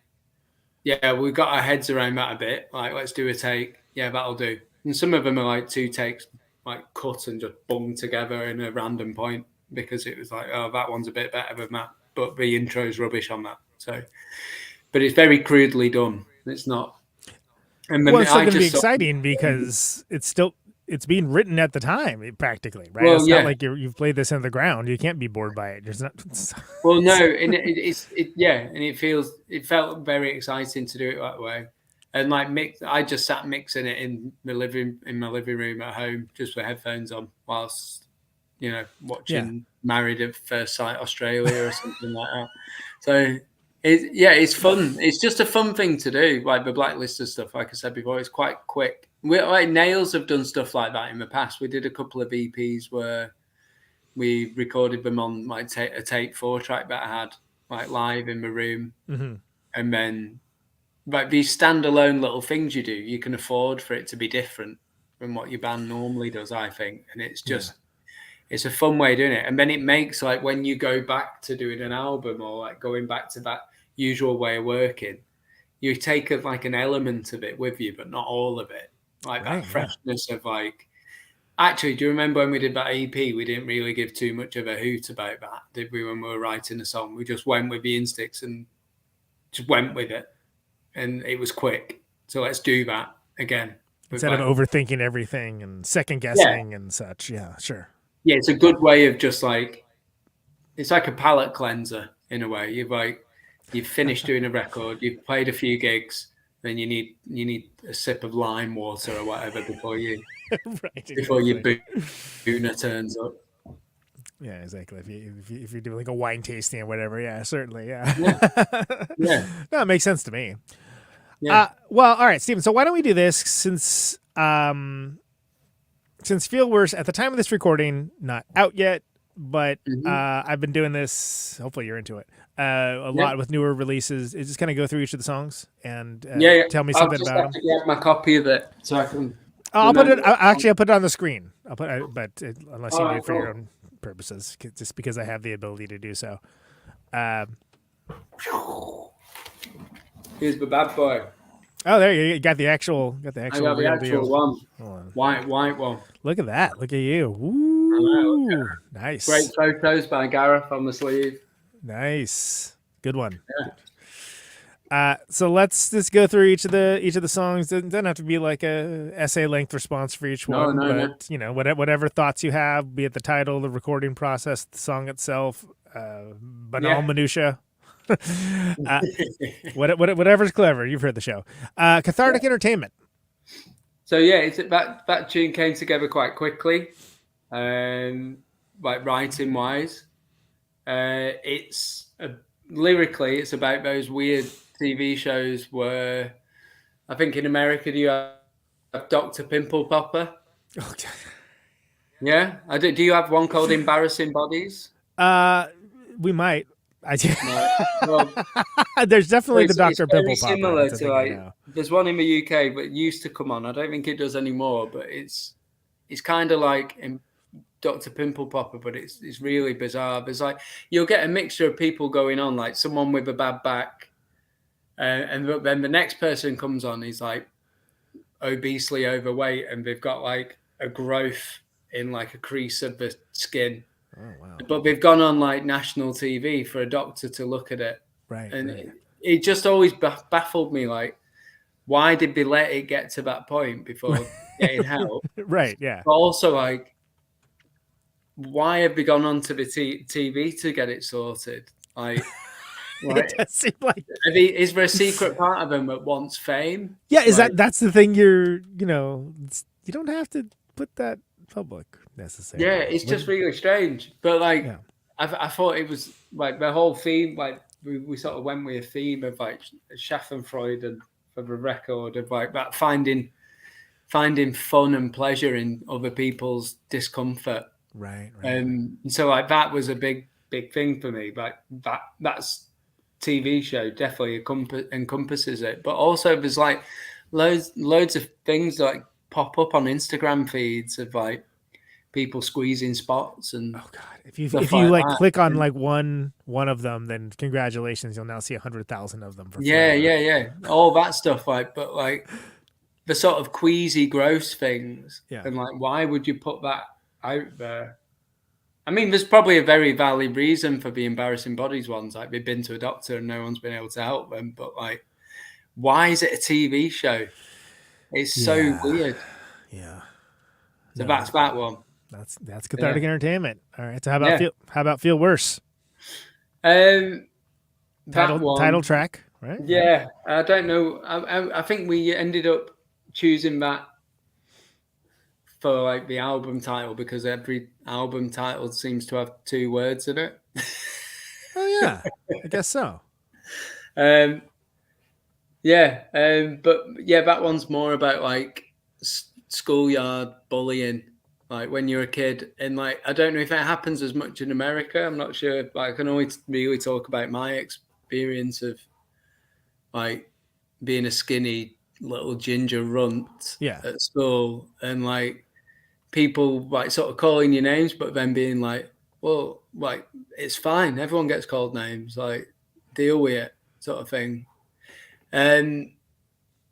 we got our heads around that a bit, like, let's do a take. Yeah, that'll do. And some of them are like 2 takes, like cut and just bunged together in a random point because it was like, oh, that one's a bit better than that. But the intro's rubbish on that. So, but it's very crudely done. It's not. And it's still going to be exciting because it's being written at the time, practically, right? Well, it's not like you've played this in the ground. You can't be bored by it. There's not. Well, no, and it felt very exciting to do it that way. And like I just sat mixing it in my living room at home, just with headphones on, whilst watching Married at First Sight Australia or something like that. So It's fun. It's just a fun thing to do, like the Blacklisted stuff. Like I said before, it's quite quick. Like Nails have done stuff like that in the past. We did a couple of EPs where we recorded them on like a tape 4-track that I had like live in the room, and then like these standalone little things you do, you can afford for it to be different from what your band normally does, I think, and it's just. It's a fun way of doing it. And then it makes like when you go back to doing an album or like going back to that usual way of working, you take like an element of it with you, but not all of it. Like that freshness of like, actually, do you remember when we did that EP, we didn't really give too much of a hoot about that, did we, when we were writing the song? We just went with the instincts and just went with it. And it was quick. So let's do that again. Instead of overthinking everything and second guessing and such. Yeah, sure. Yeah, it's a good way of just like, it's like a palate cleanser in a way. You've finished doing a record, you've played a few gigs, then you need a sip of lime water or whatever before you before your boona turns up. Yeah, exactly. If you're doing like a wine tasting or whatever, yeah, certainly, yeah. No, it makes sense to me. Yeah. Well, all right, Steven. So why don't we do this since Feel Worse, at the time of this recording, not out yet, but I've been doing this, hopefully you're into it, a lot with newer releases. Is just kind of go through each of the songs and tell me something about them. I'll just have to get my copy of it so I can... I'll put it on the screen. But unless you do it for your own purposes, just because I have the ability to do so. Here's the bad boy. Oh, there you got the actual. I got the actual one. White one. Look at that. Look at you. Ooh, nice. Great photos by Gareth on the sleeve. Nice. Good one. Yeah. So let's just go through each of the songs. It doesn't have to be like a essay length response for each one, but you know, whatever thoughts you have, be it the title, the recording process, the song itself, banal minutia. Whatever's clever. You've heard the show. Cathartic Entertainment. So it's that tune came together quite quickly, like writing wise. It's lyrically, it's about those weird TV shows where I think in America do you have Dr. Pimple Popper? Okay. Yeah, I do. Do you have one called Embarrassing Bodies? We might. I do. No. Well, there's definitely the Dr. Pimple Popper. Similar to like, there's one in the UK, but it used to come on. I don't think it does anymore, but it's kind of like Dr. Pimple Popper, but it's really bizarre. There's like, you'll get a mixture of people going on, like someone with a bad back, and then the next person comes on, he's like obesely overweight, and they've got like a growth in like a crease of the skin. Oh, wow. But they've gone on like national TV for a doctor to look at it. Right. And it just always baffled me, like, why did they let it get to that point before getting help? Right, yeah. But also, like, why have they gone on to the TV to get it sorted? Like, it does seem like... is there a secret part of them that wants fame? Yeah, that's the thing you don't have to put that public necessarily. Yeah, it's just really strange. But like, I thought it was like the whole theme, like we sort of went with a theme of like Schadenfreude for the record of like that finding fun and pleasure in other people's discomfort. Right. And so like that was a big thing for me. Like that's TV show definitely encompasses it. But also there's like loads of things like pop up on Instagram feeds of like people squeezing spots and if you like click on like one of them, then congratulations, you'll now see 100,000 of them for yeah all that stuff, like, but like the sort of queasy gross things, and like why would you put that out there? I mean, there's probably a very valid reason for the Embarrassing Bodies ones, like they've been to a doctor and no one's been able to help them, but like, why is it a TV show? It's so weird. Yeah. So that's that one. That's Cathartic Entertainment. All right. So how about Feel Worse? Title track, right? Yeah. I don't know. I think we ended up choosing that for like the album title because every album title seems to have 2 words in it. Oh yeah, I guess so. um, but yeah, that one's more about like schoolyard bullying, like when you're a kid, and like I don't know if it happens as much in America. I'm not sure. Like, I can only really talk about my experience of like being a skinny little ginger runt at school, and like people like sort of calling you names, but then being like, well, like it's fine. Everyone gets called names. Like, deal with it, sort of thing. And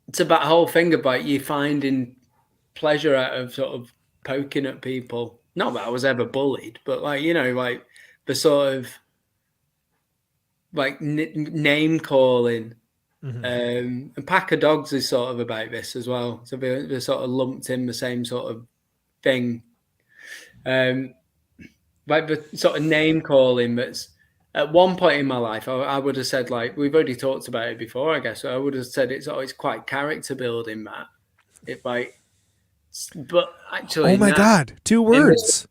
it's about the whole thing about you finding pleasure out of sort of poking at people. Not that I was ever bullied, but like, you know, like the sort of like name calling. And Pack of Dogs is sort of about this as well. So they're sort of lumped in the same sort of thing. Like the sort of name calling that's at one point in my life, I would have said, like, we've already talked about it before, I guess. So I would have said it's always quite character building, Matt. It like, but actually, oh my God, 2 words.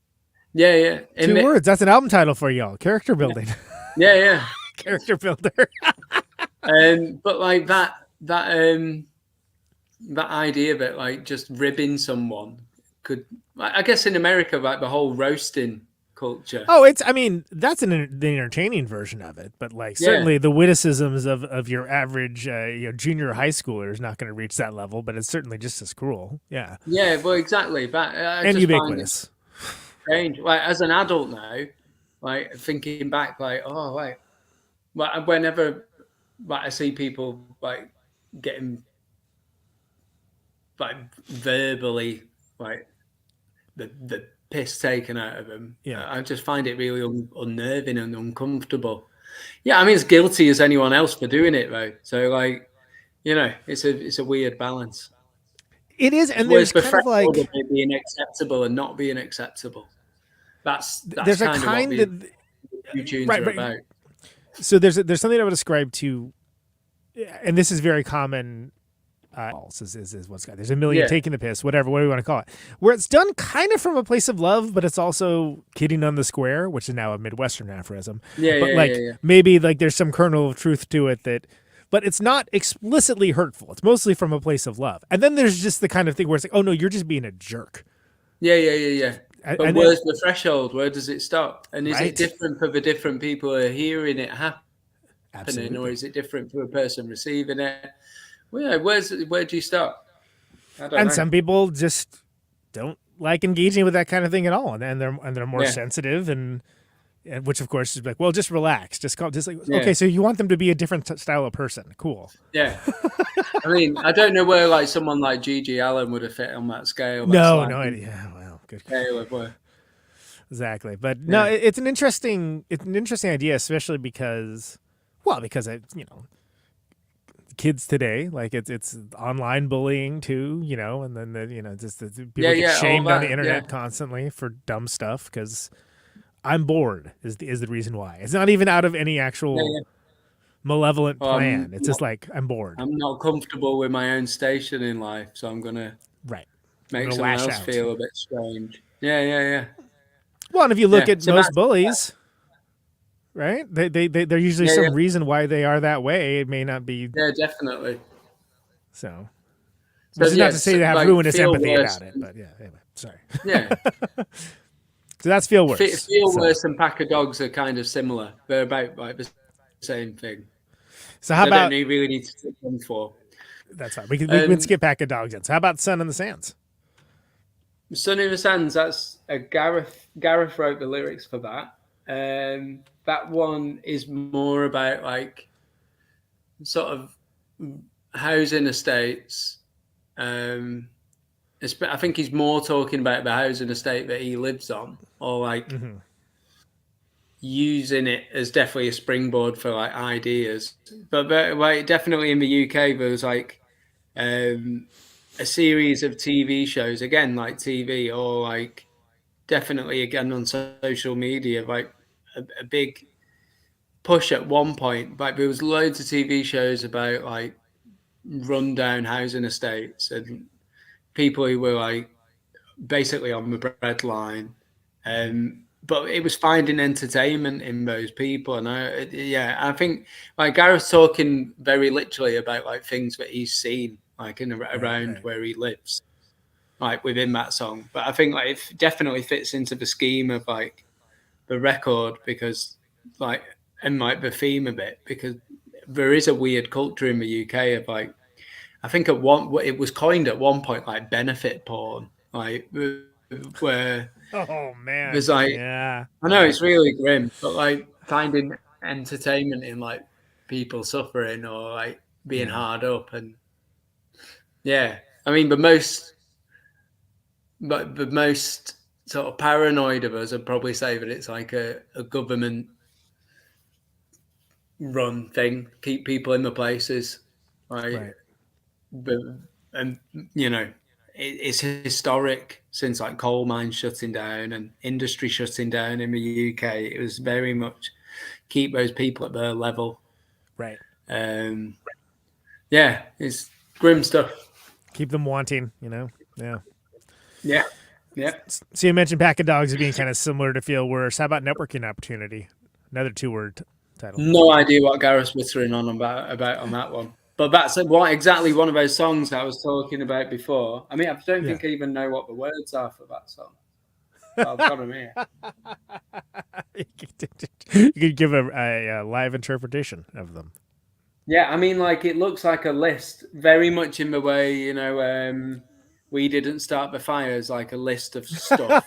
Yeah. 2 words. That's an album title for y'all. Character building. Yeah. Character builder. But like that idea that like just ribbing someone could, I guess in America, like the whole roasting culture. Oh, I mean, that's the entertaining version of it, but like certainly the witticisms of your average junior high schooler is not going to reach that level, but it's certainly just as cruel. Yeah. Yeah, well, exactly. That and ubiquitous. Strange. Like as an adult now, like thinking back, like, oh, like whenever like I see people like getting like verbally like the piss taken out of them. Yeah, I just find it really unnerving and uncomfortable. Yeah, I mean, as guilty as anyone else for doing it, though. So, like, you know, it's a weird balance. It is, and there's kind of like being acceptable and not being acceptable. That's there's kind a kind of what the tunes are about. So there's something I would ascribe to, and this is very common. Is what's got. There's a million taking the piss, whatever you want to call it, where it's done kind of from a place of love, but it's also kidding on the square, which is now a Midwestern aphorism. Maybe like there's some kernel of truth to it but it's not explicitly hurtful. It's mostly from a place of love. And then there's just the kind of thing where it's like, oh no, you're just being a jerk. Yeah. But where's the threshold? Where does it stop? And is it different for the different people who are hearing it happening, Absolutely. or is it different for a person receiving it? Well, yeah, where do you start? I don't know. Some people just don't like engaging with that kind of thing at all, and they're more sensitive, and which of course is like, well, just relax, okay. So you want them to be a different style of person? Cool. Yeah. I mean, I don't know where like someone like Gigi Allen would have fit on that scale. No idea. Well, good scale of where. Exactly, but no, it's an interesting idea, especially because kids today, like it's online bullying too, and then just people get shamed on the internet constantly for dumb stuff because I'm bored is the reason why. It's not even out of any actual malevolent plan. It's just like I'm bored. I'm not comfortable with my own station in life, so I'm gonna make someone else feel a bit strange. Yeah. Well, and if you look at most bullies. Right? They're usually some reason why they are that way. It may not be. Yeah, definitely. So is not to say they have ruinous empathy about it, but anyway, sorry. Yeah. So that's feel worse. Feel worse and Pack of Dogs are kind of similar. They're about like the same thing. So how about? You really need to stick them for. That's fine. We can skip Pack of Dogs in. So how about Sun in the Sands? Sun in the Sands. That's Gareth wrote the lyrics for that. That one is more about like sort of housing estates. I think he's more talking about the housing estate that he lives on, or like using it as definitely a springboard for like ideas. But like definitely in the UK, there was like a series of TV shows, again like TV, or like definitely again on social media, like a big push at one point. Like there was loads of TV shows about like rundown housing estates and people who were like basically on the breadline, but it was finding entertainment in those people. And I think like Gareth's talking very literally about like things that he's seen like around where he lives, like within that song. But I think like it definitely fits into the scheme of like the record because like, and like the theme of it, because there is a weird culture in the UK of like, I think it was coined at one point like benefit porn, like where Oh man, there's like, yeah, I know it's really grim, but like finding entertainment in like people suffering or like being hard up, and I mean the most sort of paranoid of us would probably say that it's like a government run thing, keep people in the places, right. But and you know it's historic since like coal mines shutting down and industry shutting down in the UK. It was very much keep those people at their level. Right. It's grim stuff. Keep them wanting, Yeah. Yeah. So you mentioned Pack of Dogs as being kind of similar to Feel Worse. How about Networking Opportunity? Another 2-word title. No idea what Gareth's whittering on about on that one. But that's exactly one of those songs I was talking about before. I mean, I don't think I even know what the words are for that song. But I've got them here. You could give a live interpretation of them. Yeah, I mean, like it looks like a list, very much in the way, We Didn't Start the Fires, like a list of stuff.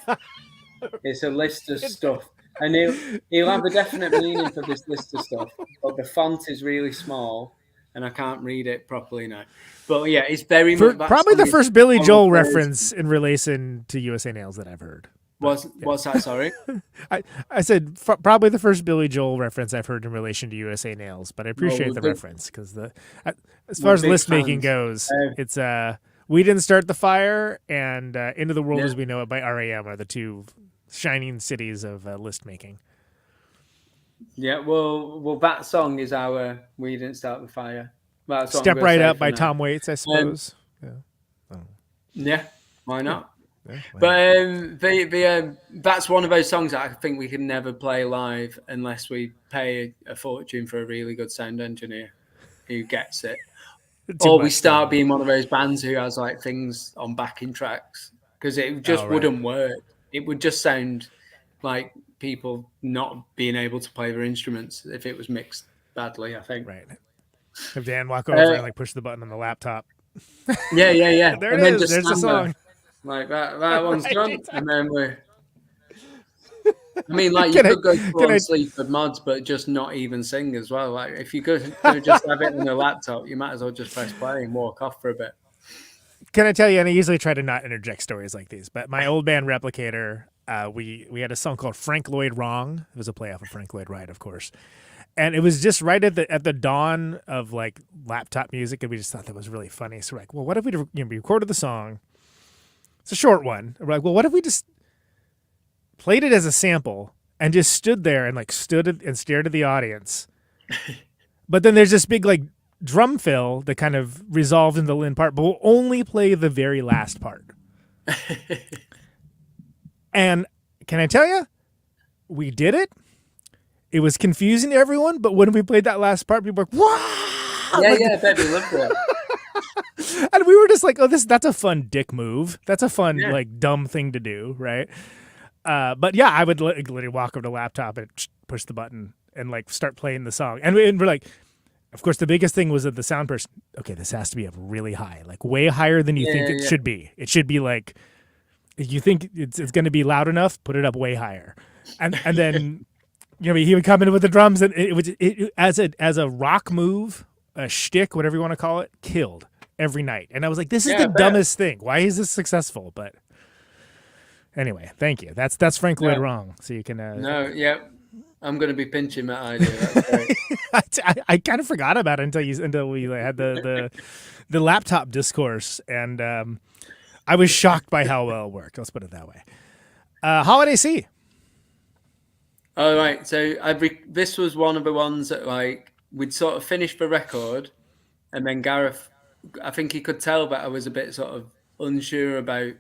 It's a list of stuff. And he'll have a definite meaning for this list of stuff, but the font is really small. And I can't read it properly now. But yeah, it's very much... Probably the first Billy Joel reference in relation to USA Nails that I've heard. What's that, sorry? I said probably the first Billy Joel reference I've heard in relation to USA Nails, but I appreciate the reference because as far as list making goes, it's We Didn't Start the Fire and Into the World as We Know It by R.A.M. are the two shining cities of list making. Yeah, well, that song is our We Didn't Start the Fire. Step Right Up by Tom Waits, I suppose. Yeah, why not? Yeah, but that's one of those songs that I think we can never play live unless we pay a fortune for a really good sound engineer who gets it. Or we start being one of those bands who has like things on backing tracks because it just wouldn't work. It would just sound like people not being able to play their instruments if it was mixed badly, I think. Right. Have Dan walk over and like push the button on the laptop. Yeah. There it is. There's the song. Like that one's done. And then I mean, like you could go to sleep with mods, but just not even sing as well. Like if you could just have it on the laptop, you might as well just press play and walk off for a bit. Can I tell you, and I usually try to not interject stories like these, but my old band Replicator, we had a song called Frank Lloyd Wrong. It was a play off of Frank Lloyd Wright, of course. And it was just right at the dawn of like laptop music, and we just thought that was really funny. So we're like, well, what if we recorded the song? It's a short one. We're like, well, what if we just played it as a sample and just stood there and like stood and stared at the audience? But then there's this big like drum fill that kind of resolved in the Lynn part, but we'll only play the very last part. And can I tell you, we did it. It was confusing to everyone, but when we played that last part, people were like, wow! Yeah, I bet they loved it. And we were just like, oh, that's a fun dick move. That's a fun, like, dumb thing to do, right? But yeah, I would literally walk over to the laptop and push the button and, like, start playing the song. And we're like, of course, the biggest thing was that the sound person, okay, this has to be up really high, like way higher than you think it should be. It should be like, if you think it's going to be loud enough, put it up way higher. And then... he would come in with the drums, and it as a rock move, a shtick, whatever you want to call it, killed every night. And I was like, this is the dumbest thing. Why is this successful? But anyway, thank you. That's Frank Lloyd Wrong. So you can. I'm going to be pinching that idea. That's great. I kind of forgot about it until we had the laptop discourse, and I was shocked by how well it worked. Let's put it that way. Holiday C. All right, so this was one of the ones that like we'd sort of finished the record, and then Gareth, I think he could tell that I was a bit sort of unsure about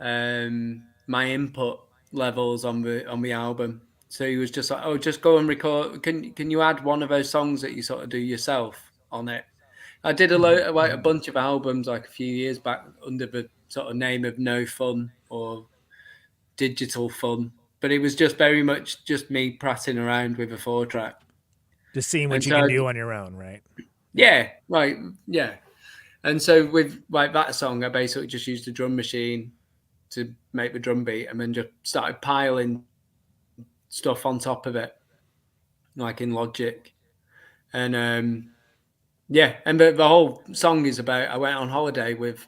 my input levels on the album. So he was just like, "Oh, just go and record. Can you add one of those songs that you sort of do yourself on it?" I did a bunch of albums like a few years back under the sort of name of No Fun or Digital Fun, but it was just very much just me prattling around with a 4-track. Just seeing what you can do on your own, right? Yeah, right. Yeah. And so with like that song, I basically just used a drum machine to make the drum beat and then just started piling stuff on top of it, like in Logic. And and the whole song is about, I went on holiday with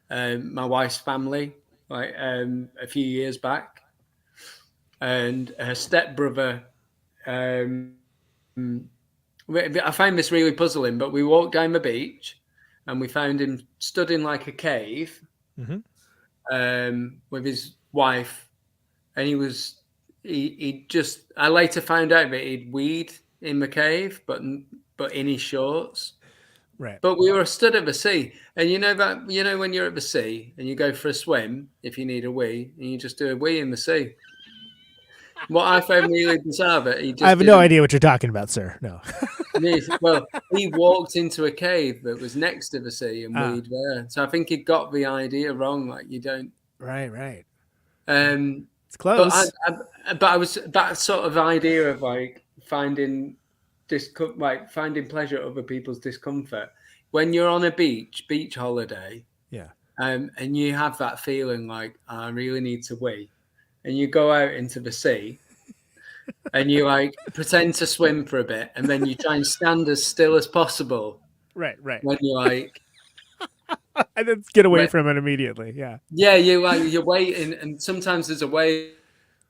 my wife's family like a few years back, and her stepbrother. I find this really puzzling, but we walked down the beach and we found him stood in like a cave with his wife, and he just, I later found out that he'd weed in the cave, but in his shorts. Right. But we were stood at the sea, and you know when you're at the sea and you go for a swim if you need a wee, and you just do a wee in the sea. What I found really bizarre, but I have no idea what you're talking about, sir. No. Well, he walked into a cave that was next to the sea and weed there. So I think he got the idea wrong. Like, you don't. Right. It's close. But I was that sort of idea of like finding pleasure at other people's discomfort. When you're on a beach holiday, and you have that feeling like, I really need to wee, and you go out into the sea and you like pretend to swim for a bit, and then you try and stand as still as possible. Right. When you're like, and then get away from it immediately. Yeah. Yeah, you're waiting, and sometimes there's a wave,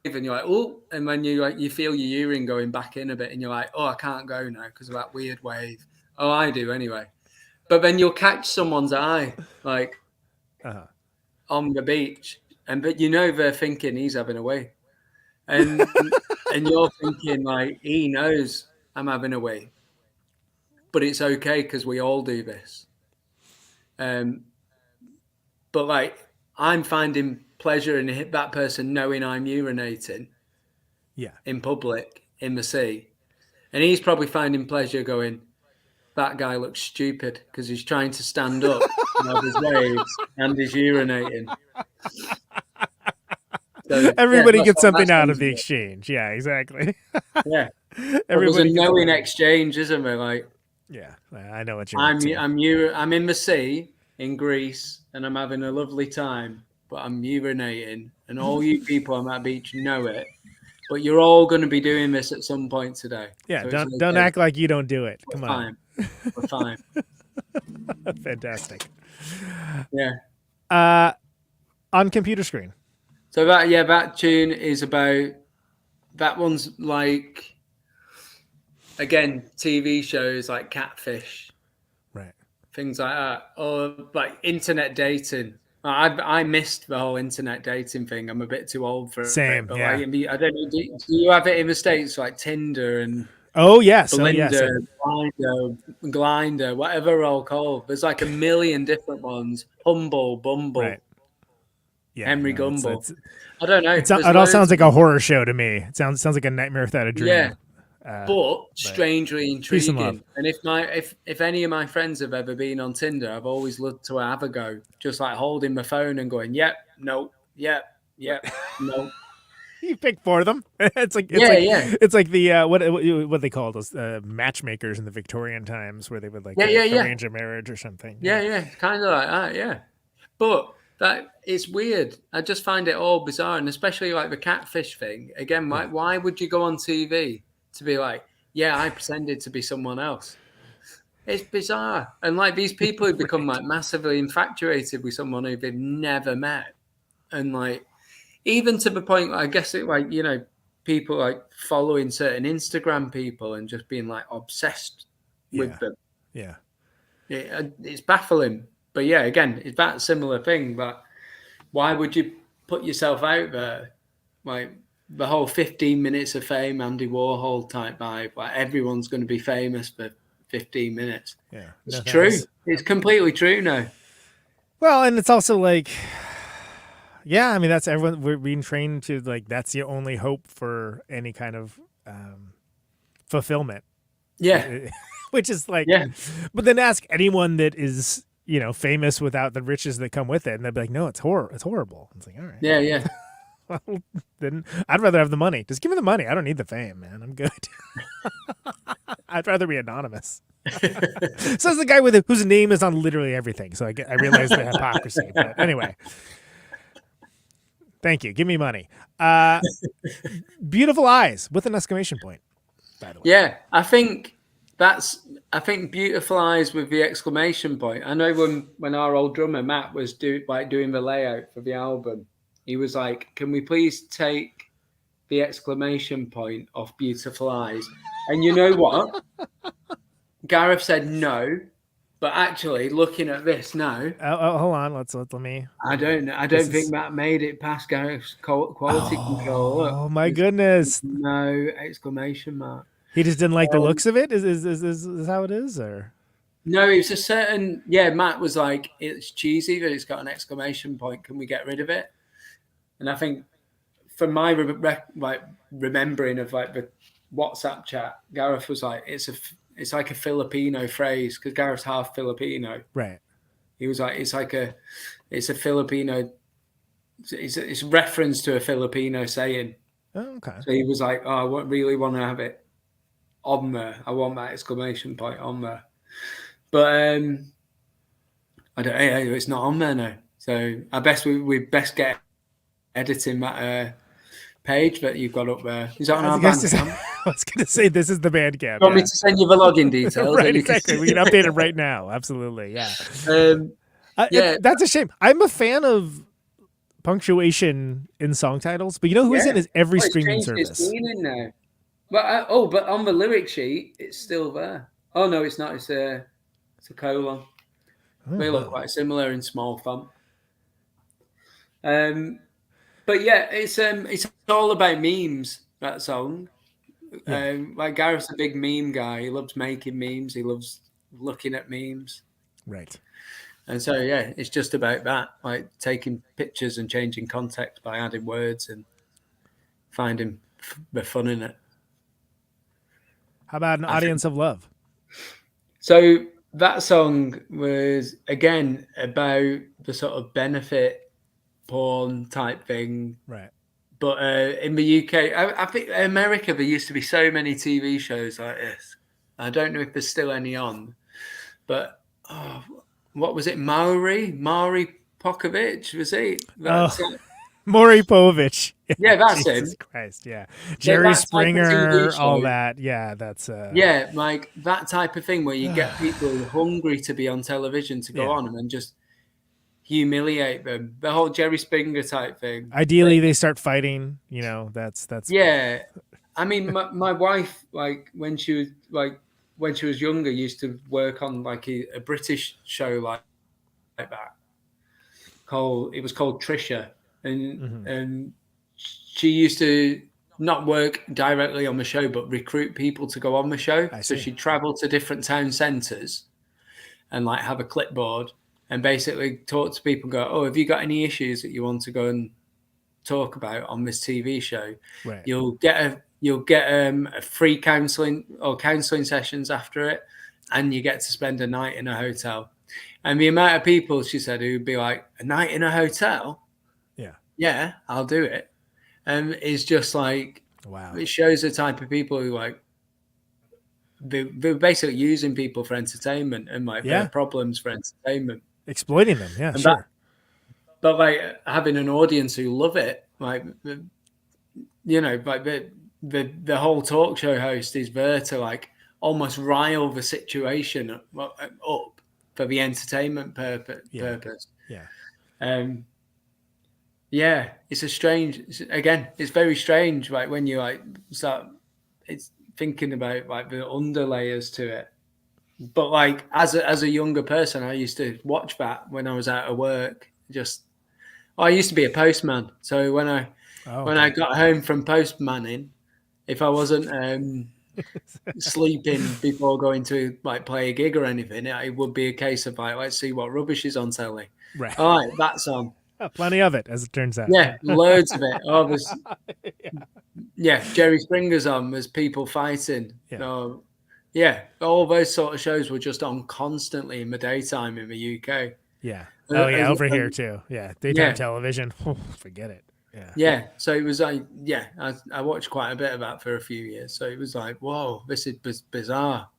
and you're like, oh, and when you feel your urine going back in a bit, and you're like, oh, I can't go now because of that weird wave. Oh, I do anyway. But then you'll catch someone's eye, like on the beach, but they're thinking he's having a wee, and and you're thinking like, he knows I'm having a wee, but it's okay because we all do this. But like, I'm finding pleasure in that person knowing I'm urinating in public in the sea, and he's probably finding pleasure going, that guy looks stupid because he's trying to stand up above his waves and he's urinating. So, everybody gets something out of the exchange. Yeah, exactly. Yeah. Everybody There's a knowing exchange, isn't there? Like, yeah, I know what you're I'm in the sea in Greece and I'm having a lovely time, but I'm urinating, and all you people on that beach know it. But you're all going to be doing this at some point today. Yeah, so don't act like you don't do it. Come on. We're fine. Fantastic. Yeah. On computer screen. So that tune is about, that one's like, again, TV shows like Catfish, right? Things like that, or like internet dating. I missed the whole internet dating thing. I'm a bit too old for it. But yeah. Like, I don't know. Do you have it in the States, like Tinder and? Oh yes, Belinda, Grindr, whatever they're all called. There's like a million different ones. Humble, Bumble. Right. Yeah, Henry Gumble. I don't know. It all sounds like a horror show to me. It sounds like a nightmare without a dream. Yeah, but strangely intriguing. And if any of my friends have ever been on Tinder, I've always loved to have a go. Just like holding my phone and going, yep, no, yep, no. You pick for them. It's like the what they call those matchmakers in the Victorian times, where they would arrange a marriage or something. Yeah, kind of like that. Yeah, but that it's weird. I just find it all bizarre, and especially like the catfish thing. Again, why would you go on TV to be like, yeah, I pretended to be someone else? It's bizarre, and like these people who become like massively infatuated with someone who they've never met, and like. Even to the point, I guess it like, people like following certain Instagram people and just being like obsessed with them. Yeah. It's baffling. But yeah, again, it's that similar thing. But why would you put yourself out there? Like the whole 15 minutes of fame, Andy Warhol type vibe. Like everyone's going to be famous for 15 minutes. Yeah. It's true. It's completely true now. Well, and it's also like, Yeah, I mean that's everyone. We're being trained to like that's the only hope for any kind of fulfillment. Yeah. Which is like, Yeah. But then ask anyone that is famous without the riches that come with it, and they'll be like, no, it's horrible. It's like, all right, Yeah. Yeah. well, then I'd rather have the money. Just give me the money. I don't need the fame, man. I'm good. I'd rather be anonymous. Says the guy whose name is on literally everything. So I realize the hypocrisy. But anyway, thank you. Give me money. Beautiful eyes with an exclamation point. By the way, Yeah, I think beautiful eyes with the exclamation point. I know when our old drummer Matt was doing the layout for the album, he was like, "Can we please take the exclamation point off beautiful eyes?" And you know what? Gareth said no, but actually looking at this now, hold on. Let me. I don't know. I don't think Matt made it past Gareth's quality control. Look, Oh my goodness! no exclamation mark. He just didn't like the looks of it. Is how it is, or no? It's a certain. Yeah, Matt was like, "It's cheesy, but it's got an exclamation point. Can we get rid of it?" And I think, from my remembering of like the WhatsApp chat, Gareth was like, "It's like a Filipino phrase because Gareth's half Filipino." right? He was like, "It's a Filipino. It's a reference to a Filipino saying." Oh, okay. So he was like, "Oh, I really want to have it on there. I want that exclamation point on there." But I don't. It's not on there now. So I best we best get editing that page that you've got up there. Is that on our Bandcamp? I was going to say this is the Bandcamp. You want me to send you the login details? Right, exactly. We can update it right now. Absolutely, yeah. Yeah, that's a shame. I'm a fan of punctuation in song titles, but you know who's in is every streaming service. It's in now. But but on the lyric sheet, it's still there. Oh no, it's not. It's a colon. They look quite similar in small font. But yeah, it's all about memes. That song. Yeah. Like Gareth's a big meme guy. He loves making memes. He loves looking at memes. Right. And so yeah, it's just about that, like taking pictures and changing context by adding words and finding the fun in it. How about an audience of love? So that song was again about the sort of benefit porn type thing, right? But in the UK, I think America, there used to be so many TV shows like this. I don't know if there's still any on, but what was it? Maury Pokovich, was he? Maury Povich. Yeah, that's Jesus him. Christ, yeah. Jerry Springer, all that. Yeah, that's yeah, like that type of thing where you get people hungry to be on television to go on and just humiliate them. The whole Jerry Springer type thing. Ideally, they start fighting. You know, that's. Yeah, I mean, my wife, like when she was younger, used to work on like a British show like that. It was called Trisha, and she used to not work directly on the show, but recruit people to go on the show. So she'd travel to different town centres and like have a clipboard and basically talk to people and go, "Oh, have you got any issues that you want to go and talk about on this TV show?" Right. You'll get a free counselling sessions after it, and you get to spend a night in a hotel. And the amount of people, she said, who'd be like, "A night in a hotel? Yeah, I'll do it." And it's just like, wow. It shows the type of people who like they're basically using people for entertainment and like their problems for entertainment, exploiting them. Yeah, and sure. But like having an audience who love it, like like the whole talk show host is there to like almost rile the situation up for the entertainment purpose. Yeah, it's it's very strange. Like when you like start, it's thinking about like the underlayers to it. But like as a younger person, I used to watch that when I was out of work. I used to be a postman, so when I got home from postmanning, if I wasn't sleeping before going to like play a gig or anything, it would be a case of like, let's see what rubbish is on telly. Right. All right, that's on. Plenty of it, as it turns out. Yeah, loads of it. Oh, Jerry Springer's on. There's people fighting. Yeah. Yeah, all those sort of shows were just on constantly in the daytime in the UK. Yeah. Oh, yeah, over here too. Yeah, daytime television. Forget it. Yeah. Yeah, so it was like, I watched quite a bit of that for a few years. So it was like, whoa, this is bizarre.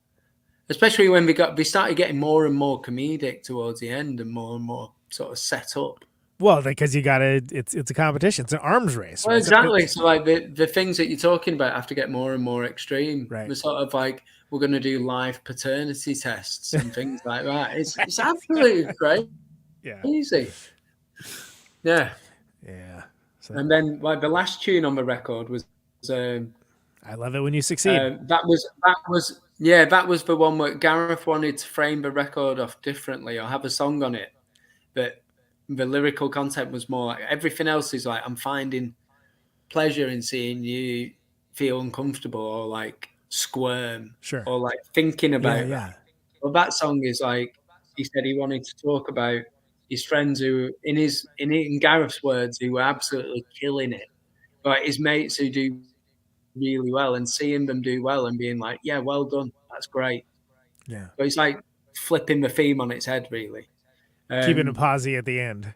Especially when we started getting more and more comedic towards the end and more sort of set up. Well, because it's a competition. It's an arms race. Well, right? exactly. So like the things that you're talking about have to get more and more extreme. Right. We're sort of like, we're going to do live paternity tests and things like that. It's absolutely great. Yeah. Easy. Yeah. Yeah. So, And then like the last tune on the record was I love it when you succeed. that was the one where Gareth wanted to frame the record off differently or have a song on it. But the lyrical content was more like everything else is like, I'm finding pleasure in seeing you feel uncomfortable or like squirm Sure. or like thinking about Yeah. Well, that song is like, he said he wanted to talk about his friends who, in Gareth's words, who were absolutely killing it. Like his mates who do really well and seeing them do well and being like, yeah, well done. That's great. Yeah. But it's like flipping the theme on its head, really. Keeping a posy at the end.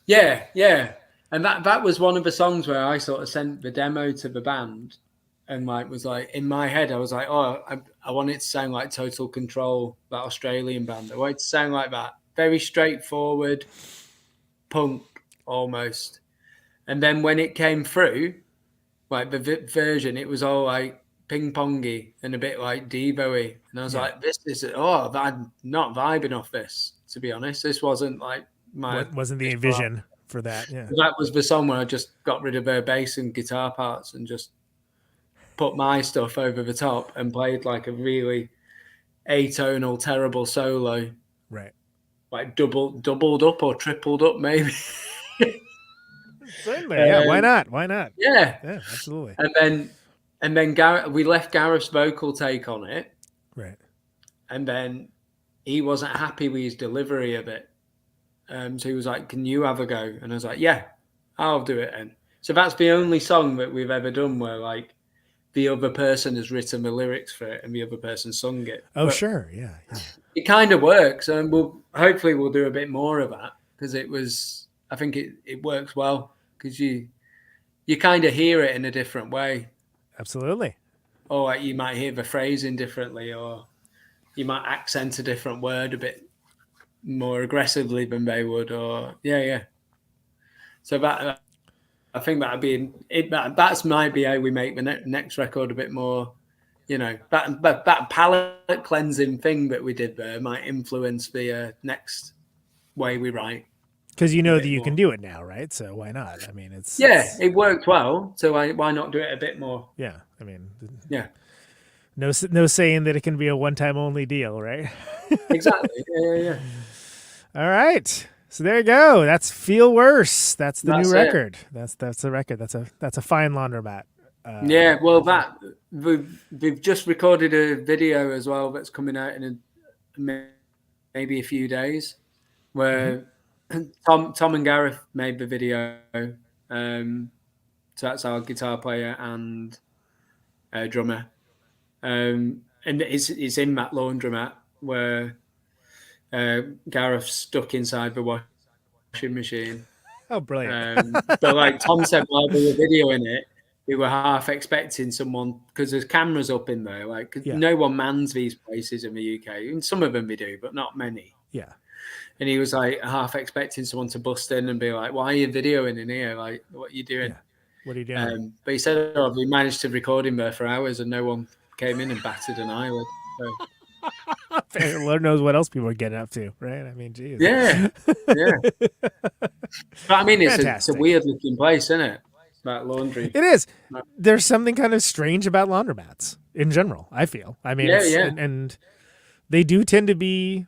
Yeah, yeah. And that was one of the songs where I sort of sent the demo to the band and like was like, in my head, I was like, oh, I want it to sound like Total Control, that Australian band. I want it to sound like that. Very straightforward, punk almost. And then when it came through, like the version, it was all like ping-pongy and a bit like Devo-y. And I was like, I'm not vibing off this, to be honest. This wasn't like wasn't the vision for that. Yeah. That was the song where I just got rid of her bass and guitar parts and just put my stuff over the top and played like a really atonal, terrible solo. Right. Like doubled up or tripled up, maybe. Certainly. Yeah. Why not? Yeah. Yeah, absolutely. And then we left Gareth's vocal take on it. Right. And then he wasn't happy with his delivery of it. So he was like, can you have a go? And I was like, yeah, I'll do it then. So that's the only song that we've ever done where like the other person has written the lyrics for it and the other person sung it. Oh, but sure. Yeah. it kind of works. And hopefully we'll do a bit more of that because I think it works well because you kind of hear it in a different way. Absolutely. Or like you might hear the phrasing differently or you might accent a different word a bit more aggressively than they would or so that I think that'd be it. That's might be how we make the next record a bit more, that palate cleansing thing that we did there might influence the next way we write. Because that you can do it now, right? So why not? I mean, it worked well. So why not do it a bit more? Yeah, I mean, yeah. No saying that it can be a one-time only deal, right? Exactly. Yeah. All right. So there you go. That's Feel Worse. That's the new record. That's the record. That's a fine laundromat. Well, we've just recorded a video as well that's coming out in maybe a few days, where Tom and Gareth made the video. So that's our guitar player and drummer, and it's in that laundromat where Gareth's stuck inside the washing machine. Oh, brilliant. But like Tom said while we were videoing it, we were half expecting someone, because there's cameras up in there, no one mans these places in the UK. And some of them we do, but not many. Yeah. And he was like half expecting someone to bust in and be like, why are you videoing in here? Like, what are you doing? Yeah. What are you doing? But he said, we managed to record him there for hours and no one came in and batted an eyelid. So. Lord knows what else people are getting up to, right? I mean, geez. Yeah. But I mean, it's a weird looking place, isn't it? That laundry. It is. There's something kind of strange about laundromats in general, I feel. I mean, and they do tend to be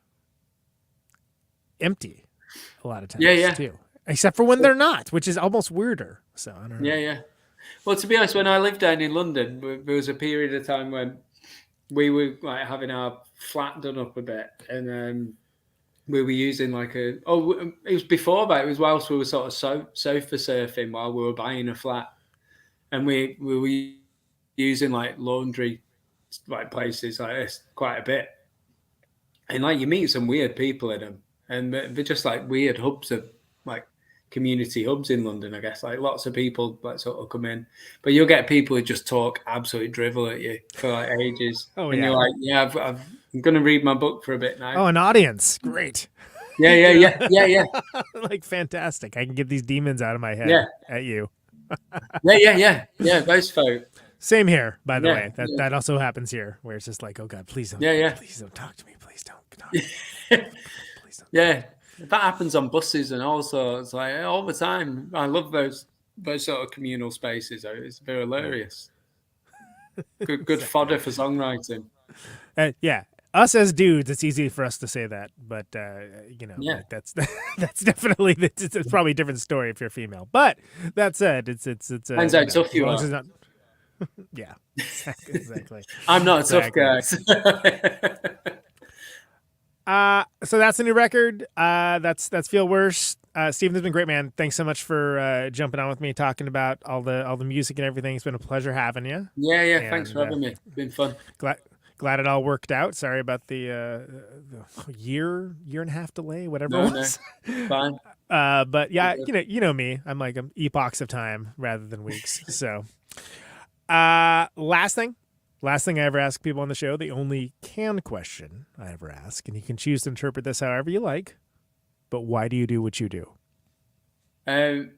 empty a lot of times too. Except for when they're not, which is almost weirder. So I don't know. Yeah. Well, to be honest, when I lived down in London, there was a period of time when we were like having our flat done up a bit, and we were using like it was before that. It was whilst we were sort of sofa surfing while we were buying a flat, and we were using like laundry like places like this quite a bit, and like you meet some weird people in them, and they're just like weird hubs of like community hubs in London, I guess. Like lots of people like sort of come in, but you'll get people who just talk absolute drivel at you for like ages. Oh, and yeah. you're like, yeah, I'm going to read my book for a bit now. Oh, an audience. Great. Yeah. Like fantastic. I can get these demons out of my head at you. Yeah. Those folk. Same here, by the way. That also happens here, where it's just like, oh God, please don't. Please don't talk to me. Please don't talk to me. Please don't. Yeah, that happens on buses and all sorts, like all the time. I love those sort of communal spaces. They're hilarious. Good fodder for songwriting. Yeah. Us as dudes, it's easy for us to say that, but like that's definitely it's probably a different story if you're female. But that said, it's depends how tough you are. Yeah, exactly. I'm not a tough guy. So that's a new record. That's Feel Worse. Steven, this has been great, man. Thanks so much for jumping on with me, talking about all the music and everything. It's been a pleasure having you. Yeah. Thanks for having me. It's been fun. Glad it all worked out. Sorry about the year and a half delay, whatever it was. No, fine. But yeah, you know me. I'm epochs of time rather than weeks. So, last thing I ever ask people on the show, the only canned question I ever ask, and you can choose to interpret this however you like. But why do you do what you do? I'm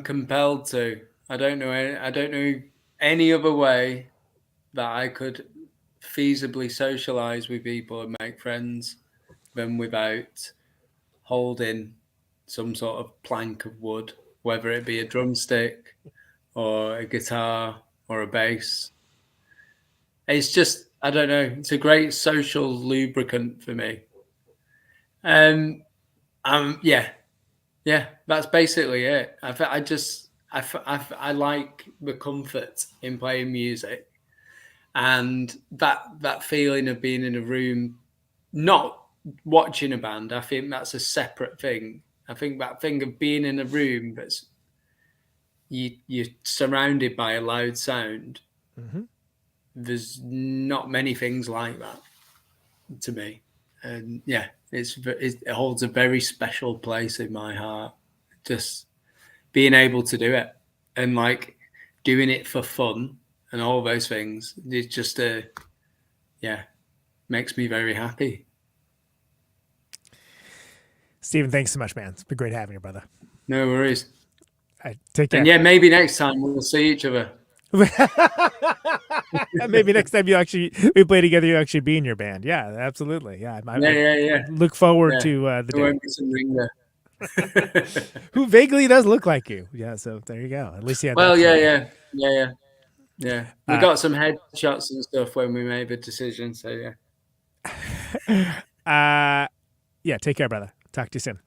compelled to. I don't know any other way that I could feasibly socialize with people and make friends than without holding some sort of plank of wood, whether it be a drumstick or a guitar or a bass. It's just, I don't know, it's a great social lubricant for me. Yeah, that's basically it. I like the comfort in playing music. And that feeling of being in a room, not watching a band, I think that's a separate thing. I think that thing of being in a room that's you're surrounded by a loud sound. Mm-hmm. There's not many things like that to me, and yeah, it holds a very special place in my heart. Just being able to do it and like doing it for fun. And all those things, it's just makes me very happy. Steven, thanks so much, man. It's been great having you, brother. No worries. Take care. And yeah, maybe next time we'll see each other. Maybe next time we play together, you actually be in your band. Yeah, absolutely. Yeah. I look forward to the day. Won't be some ringer. Who vaguely does look like you. Yeah, so there you go. At least you have Yeah. We got some headshots and stuff when we made the decision, so yeah. Yeah, take care, brother. Talk to you soon.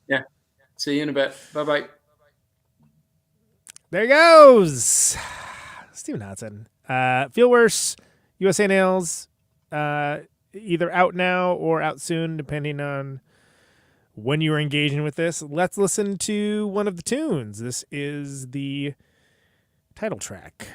Yeah. See you in a bit. Bye-bye. There he goes. Steven Hodson. Feel Worse, USA Nails, either out now or out soon, depending on when you are engaging with this. Let's listen to one of the tunes. This is the title track.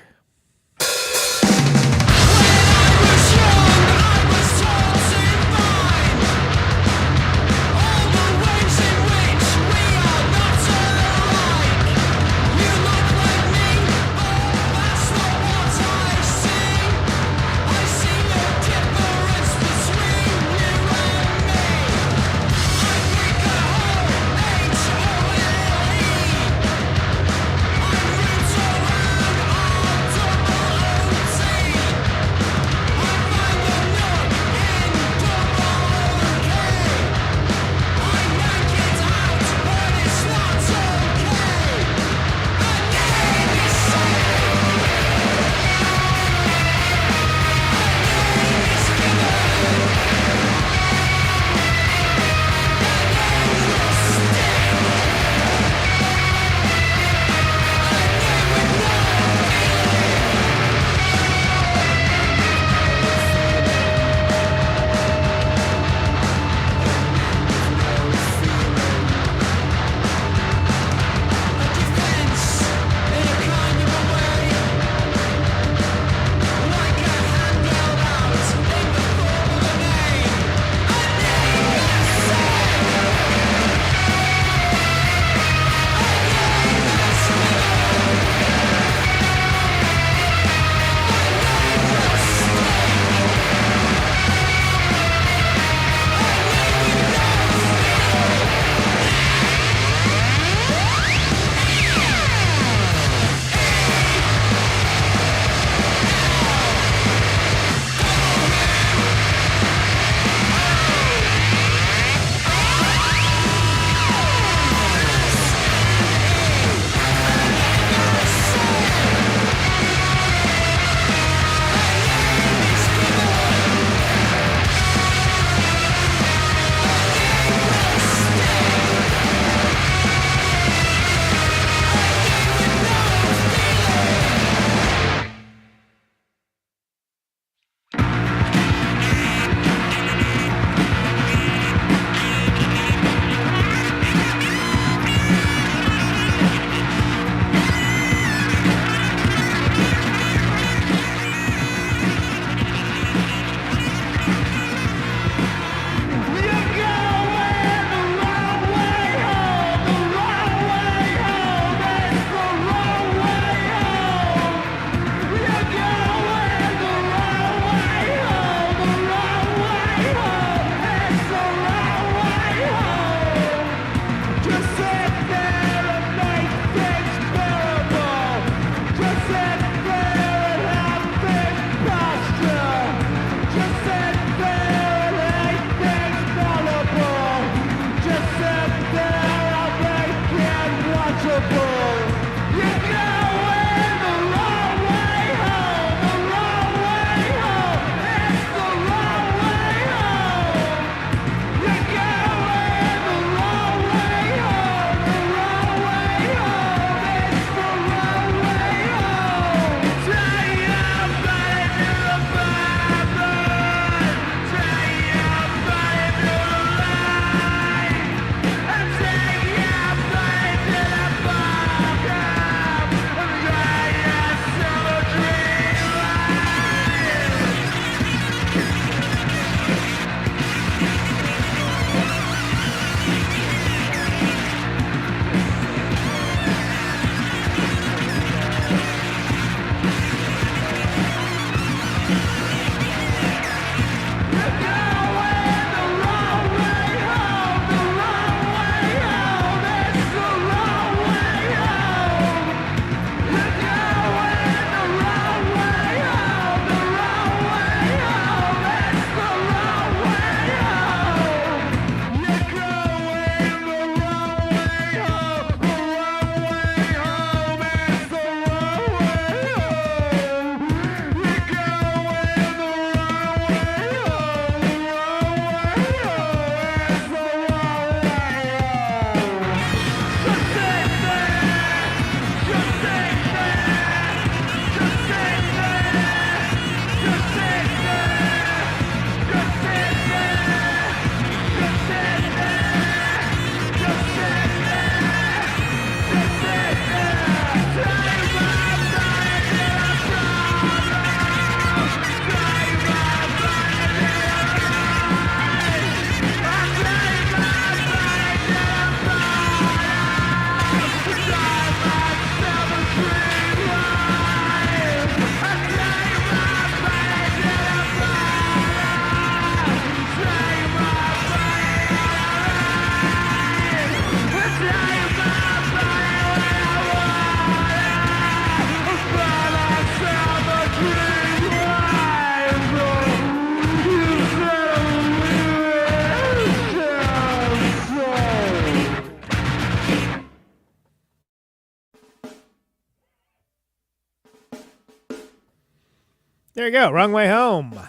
There you go. Wrong Way Home.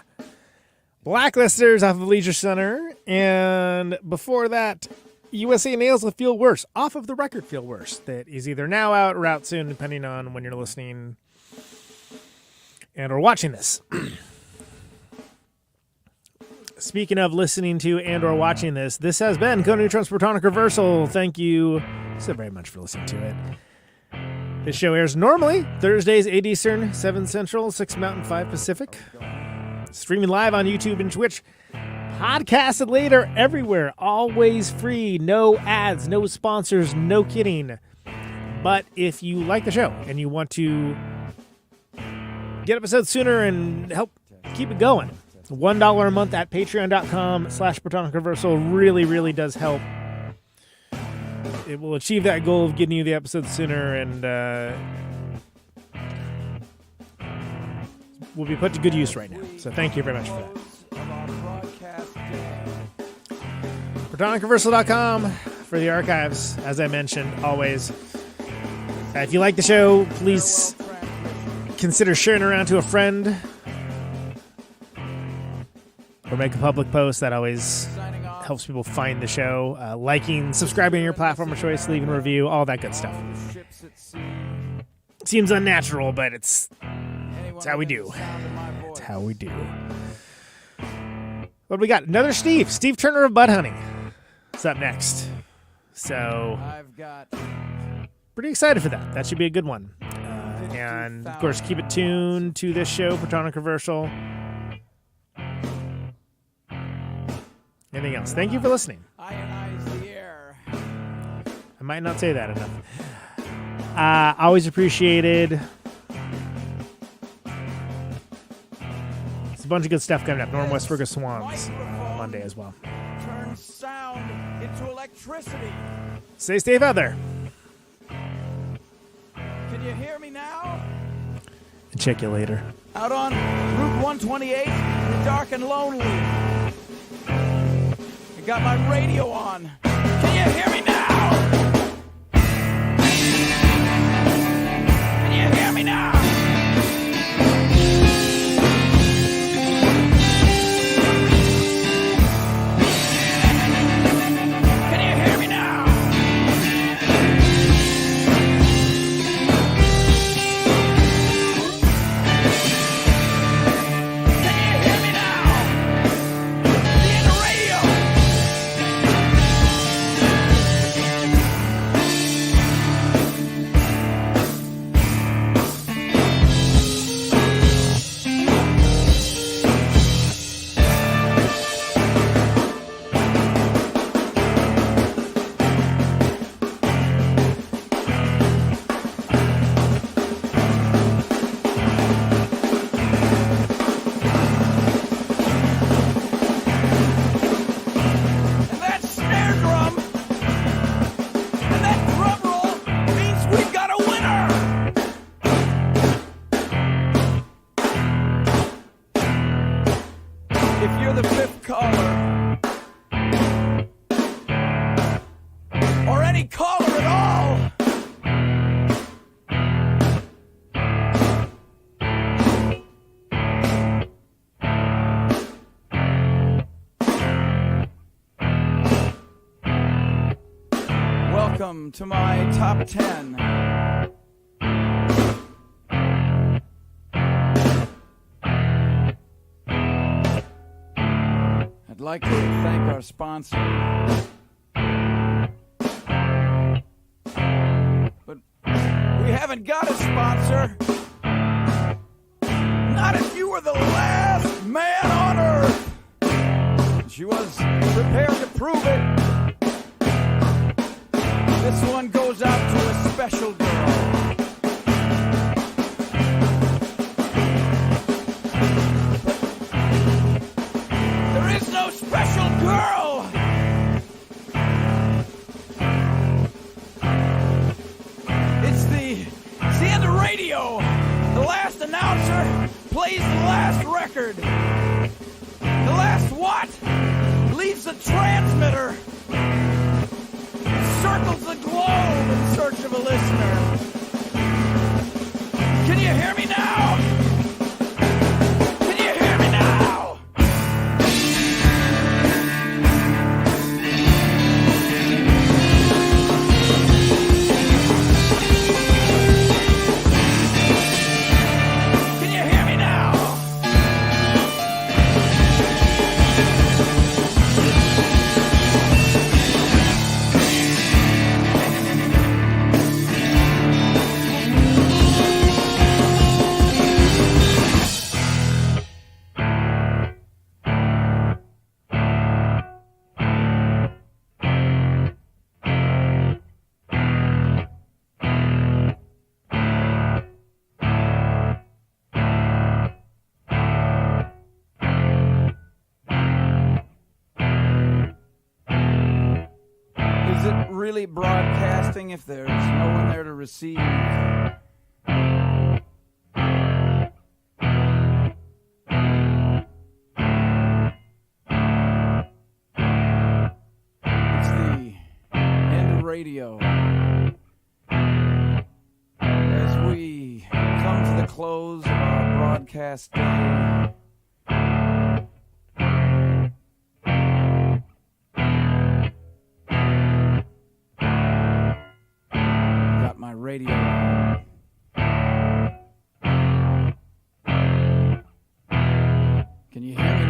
Blacklisters off of Leisure Center. And before that, USA Nails will Feel Worse off of the record Feel Worse. That is either now out or out soon, depending on when you're listening and or watching this. Speaking of listening to and or watching this, this has been Conan Neutron's Protonic Reversal. Thank you so very much for listening to it. This show airs normally Thursdays, 8 Eastern, 7 Central, 6 Mountain, 5 Pacific. Streaming live on YouTube and Twitch. Podcasted later everywhere. Always free. No ads, no sponsors, no kidding. But if you like the show and you want to get episodes sooner and help keep it going, $1 a month at patreon.com/Protonic Reversal really, really does help. It will achieve that goal of getting you the episodes sooner, and will be put to good use right now. So thank you very much for that. ProtonicReversal.com for the archives, as I mentioned, always. If you like the show, please consider sharing it around to a friend. Or make a public post. That always helps people find the show. Liking, subscribing to your platform of choice, leaving a review, all that good stuff. Seems unnatural, but it's how we do. It's how we do. What do we got? Another Steve. Steve Turner of Bud Honey. It's up next. So, pretty excited for that. That should be a good one. And, of course, keep it tuned to this show, Protonic Reversal. Anything else? Thank you for listening. I might not say that enough. Always appreciated. There's a bunch of good stuff coming up. Norm West Fergus Swans on Monday as well. Turn sound into electricity. Stay safe out there. Can you hear me now? And check you later. Out on Route 128, you're dark and lonely. I got my radio on. Can you hear me now? Can you hear me now? Can you hear me now? Can you hear me now? The radio. And that snare drum and that drum roll means we've got a winner. If you're the fifth caller, or any caller at all, welcome to my top 10. I'd like to thank our sponsor. But we haven't got a sponsor. Not if you were the last man on earth. She was prepared to prove it. This one goes out to a special girl. There is no special girl. It's the end of radio. The last announcer plays the last record. The last what? Leaves the transmitter. Circles the globe in search of a listener. Can you hear me now? Is it really broadcasting if there's no one there to receive? It's the end of radio. As we come to the close of our broadcast day, got my radio on. Can you hear me?